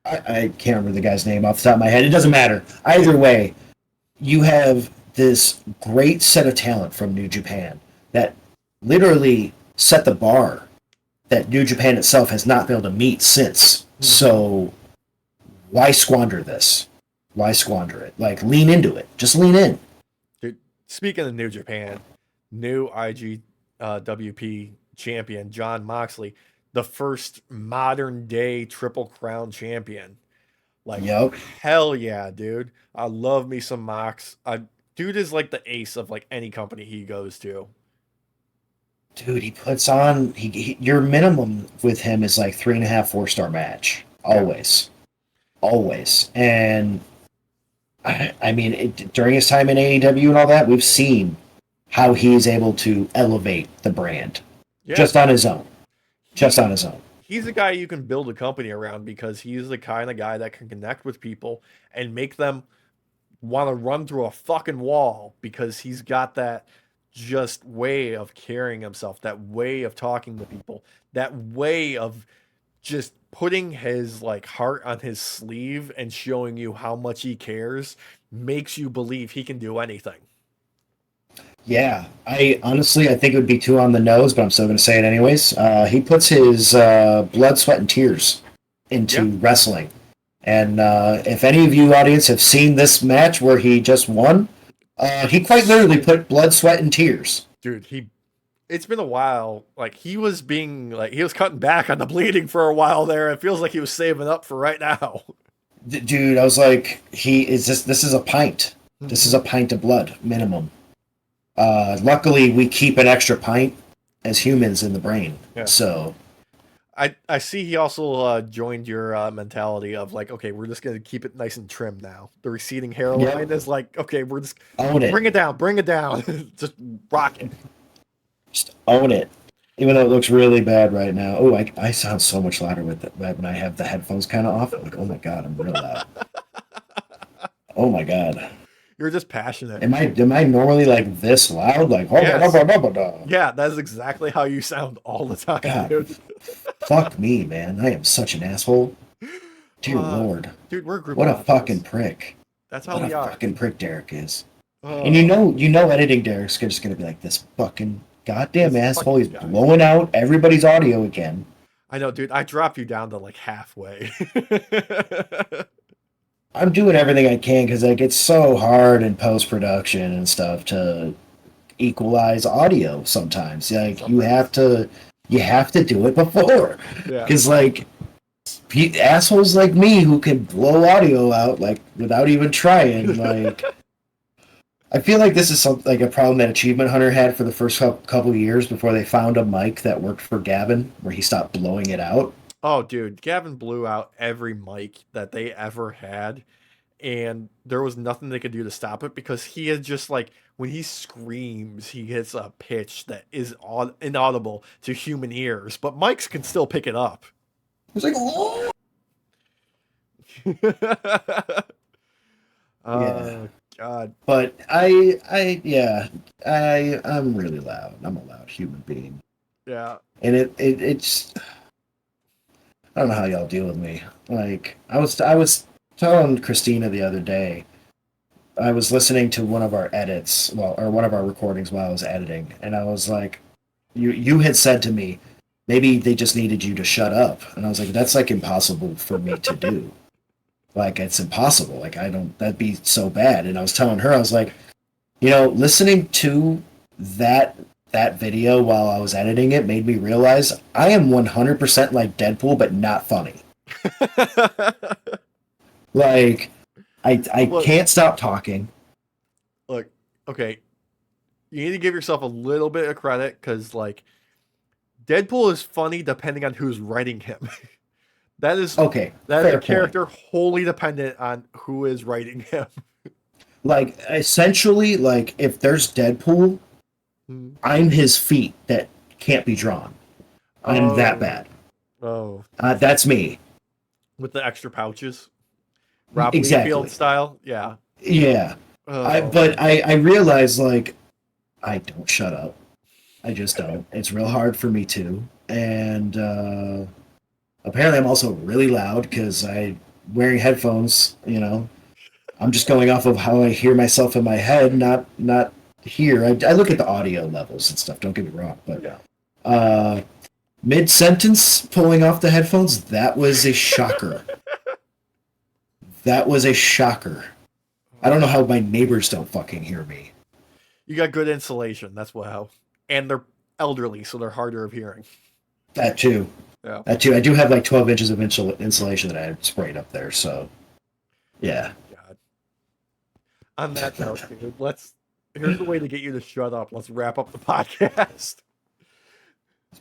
I can't remember the guy's name off the top of my head. It doesn't matter. Either way, you have this great set of talent from New Japan that literally set the bar that New Japan itself has not been able to meet since. So why squander this? Why squander it? Like, lean into it. Just lean in. Dude, speaking of New Japan, new IGWP champion John Moxley, the first modern day Triple Crown champion. Like, Yep. hell yeah, dude. I love me some Mox. Dude is like the ace of like any company he goes to. Dude, he puts on your minimum with him is like 3.5, 4-star match. Yeah. Always. Always. And I mean, during his time in AEW and all that, we've seen how he's able to elevate the brand Yeah. just on his own. Just He on his own. he's a guy you can build a company around because he's the kind of guy that can connect with people and make them want to run through a fucking wall because he's got that just way of carrying himself, that way of talking to people, that way of just putting his like heart on his sleeve and showing you how much he cares makes you believe he can do anything. Yeah, I think it would be too on the nose, but I'm still going to say it anyways. He puts his blood, sweat, and tears Yeah, into wrestling. And if any of you audience have seen this match where he just won, he quite literally put blood, sweat, and tears. dude, he it's been a while. Like he was being like he was cutting back on the bleeding for a while there. It feels like he was saving up for right now. Dude, I was like, he is this is a pint. This is a pint of blood minimum. Luckily, we keep an extra pint as humans in the brain. Yeah. So I see he also joined your mentality of like, okay, we're just gonna keep it nice and trim now. The receding hairline is like, okay, we're just own it. bring it down, just rock it. Just own it. Even though it looks really bad right now. Oh, I sound so much louder with it when I have the headphones kind of off. I'm like, oh my god, I'm real loud. Oh my god. You're just passionate. Am I normally like this loud? Like, oh, Yes. blah, blah, blah, blah. Yeah, that's exactly how you sound all the time, God. dude. Fuck me, man. I am such an asshole. Dear Lord. Dude, we're a group What of a assholes. fucking prick. That's how What we a are. fucking prick Derek is. Oh, And you know editing Derek's just gonna be like this fucking goddamn This asshole. fucking He's guy. blowing out everybody's audio again. I know, dude. I dropped you down to like halfway. I'm doing everything I can because like it's so hard in post production and stuff to equalize audio sometimes. Like you have to do it before. Yeah. Because like assholes like me who can blow audio out like without even trying, like I feel like this is like a problem that Achievement Hunter had for the first couple of years before they found a mic that worked for Gavin, where he stopped blowing it out. Oh, dude, Gavin blew out every mic that they ever had, and there was nothing they could do to stop it because he had just like when he screams, he hits a pitch that is inaudible to human ears, but mics can still pick it up. It's like, oh! Yeah. God. But I'm really loud. I'm a loud human being, Yeah. and it's I don't know how y'all deal with me. Like I was telling Christina the other day, I was listening to one of our edits, or one of our recordings while I was editing, and I was like, you had said to me, maybe they just needed you to shut up, and I was like, that's like impossible for me to do. Like it's impossible. Like I don't. That'd be so bad. And I was telling her, I was like, listening to that that video while I was editing it made me realize I am 100% like Deadpool, but not funny. Like I Look, can't stop talking. look, okay. You need to give yourself a little bit of credit because, like, Deadpool is funny depending on who's writing him. that is Okay, that is a fair point. character wholly dependent on who is writing him. Like essentially, like if there's Deadpool, Hmm. I'm his feet that can't be drawn. I'm that Oh, bad. oh, That's me. with the extra pouches, Rob Liefeld Exactly. style. Yeah. Yeah. Oh, But I realize like I don't shut up. I just don't. It's real hard for me to. And apparently I'm also really loud because I wearing headphones, I'm just going off of how I hear myself in my head, not here. I look at the audio levels and stuff, don't get me wrong, but yeah. uh mid sentence pulling off the headphones, that was a shocker. That was a shocker. I don't know how my neighbors don't fucking hear me. You got good insulation. That's what how. And they're elderly, so they're harder of hearing. That too. Yeah. That too. I do have like 12 inches of insulation that I have sprayed up there. So, yeah. God. On that note, dude, here's the way to get you to shut up. Let's wrap up the podcast.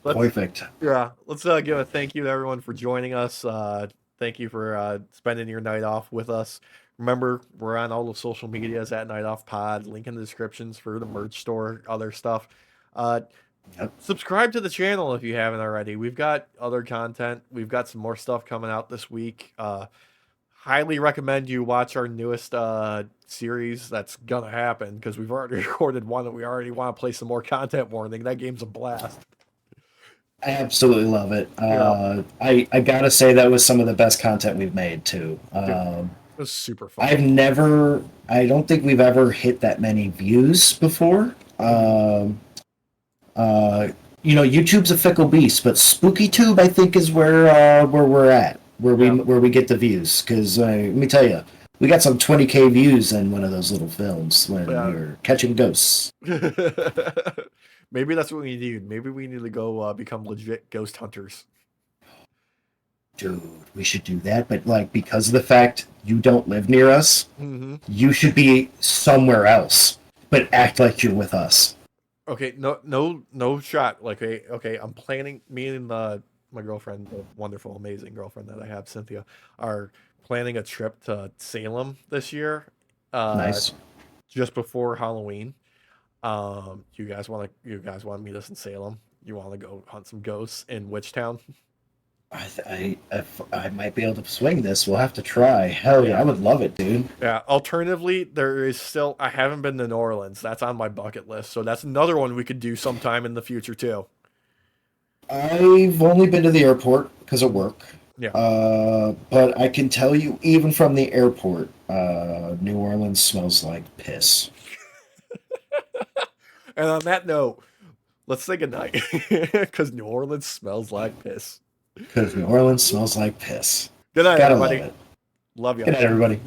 Let's Perfect. Yeah, let's give a thank you to everyone for joining us. Thank you for spending your night off with us. Remember, we're on all the social medias at Night Off Pod. Link in the descriptions for the merch store, other stuff. Uh, Yep. Subscribe to the channel if you haven't already. We've got other content. We've got some more stuff coming out this week. Highly recommend you watch our newest series that's gonna happen because we've already recorded one that we already want to play some more content warning. That game's a blast. I absolutely love it. Yeah, I gotta say that was some of the best content we've made too. dude, it was super fun. I don't think we've ever hit that many views before. YouTube's a fickle beast, but SpookyTube I think is where we're at, where we get the views. Because let me tell you, we got some 20K views in one of those little films when we were catching ghosts. Maybe that's what we need. Maybe we need to go become legit ghost hunters. Dude, we should do that. But like, because of the fact you don't live near us, you should be somewhere else, but act like you're with us. Okay, no shot. Like, okay, I'm planning. Me and my girlfriend, the wonderful, amazing girlfriend that I have, Cynthia, are planning a trip to Salem this year. Nice. Just before Halloween. You guys want to meet us in Salem? You want to go hunt some ghosts in Witchtown? I might be able to swing this. We'll have to try. Hell yeah, I would love it, dude. Yeah. Alternatively, there is still I haven't been to New Orleans. That's on my bucket list. So that's another one we could do sometime in the future too. I've only been to the airport because of work. Yeah. But I can tell you, even from the airport, New Orleans smells like piss. And on that note, let's say goodnight because New Orleans smells like piss. Because New Orleans smells like piss. Good night, Gotta everybody. love it. Love you. Good night, everybody.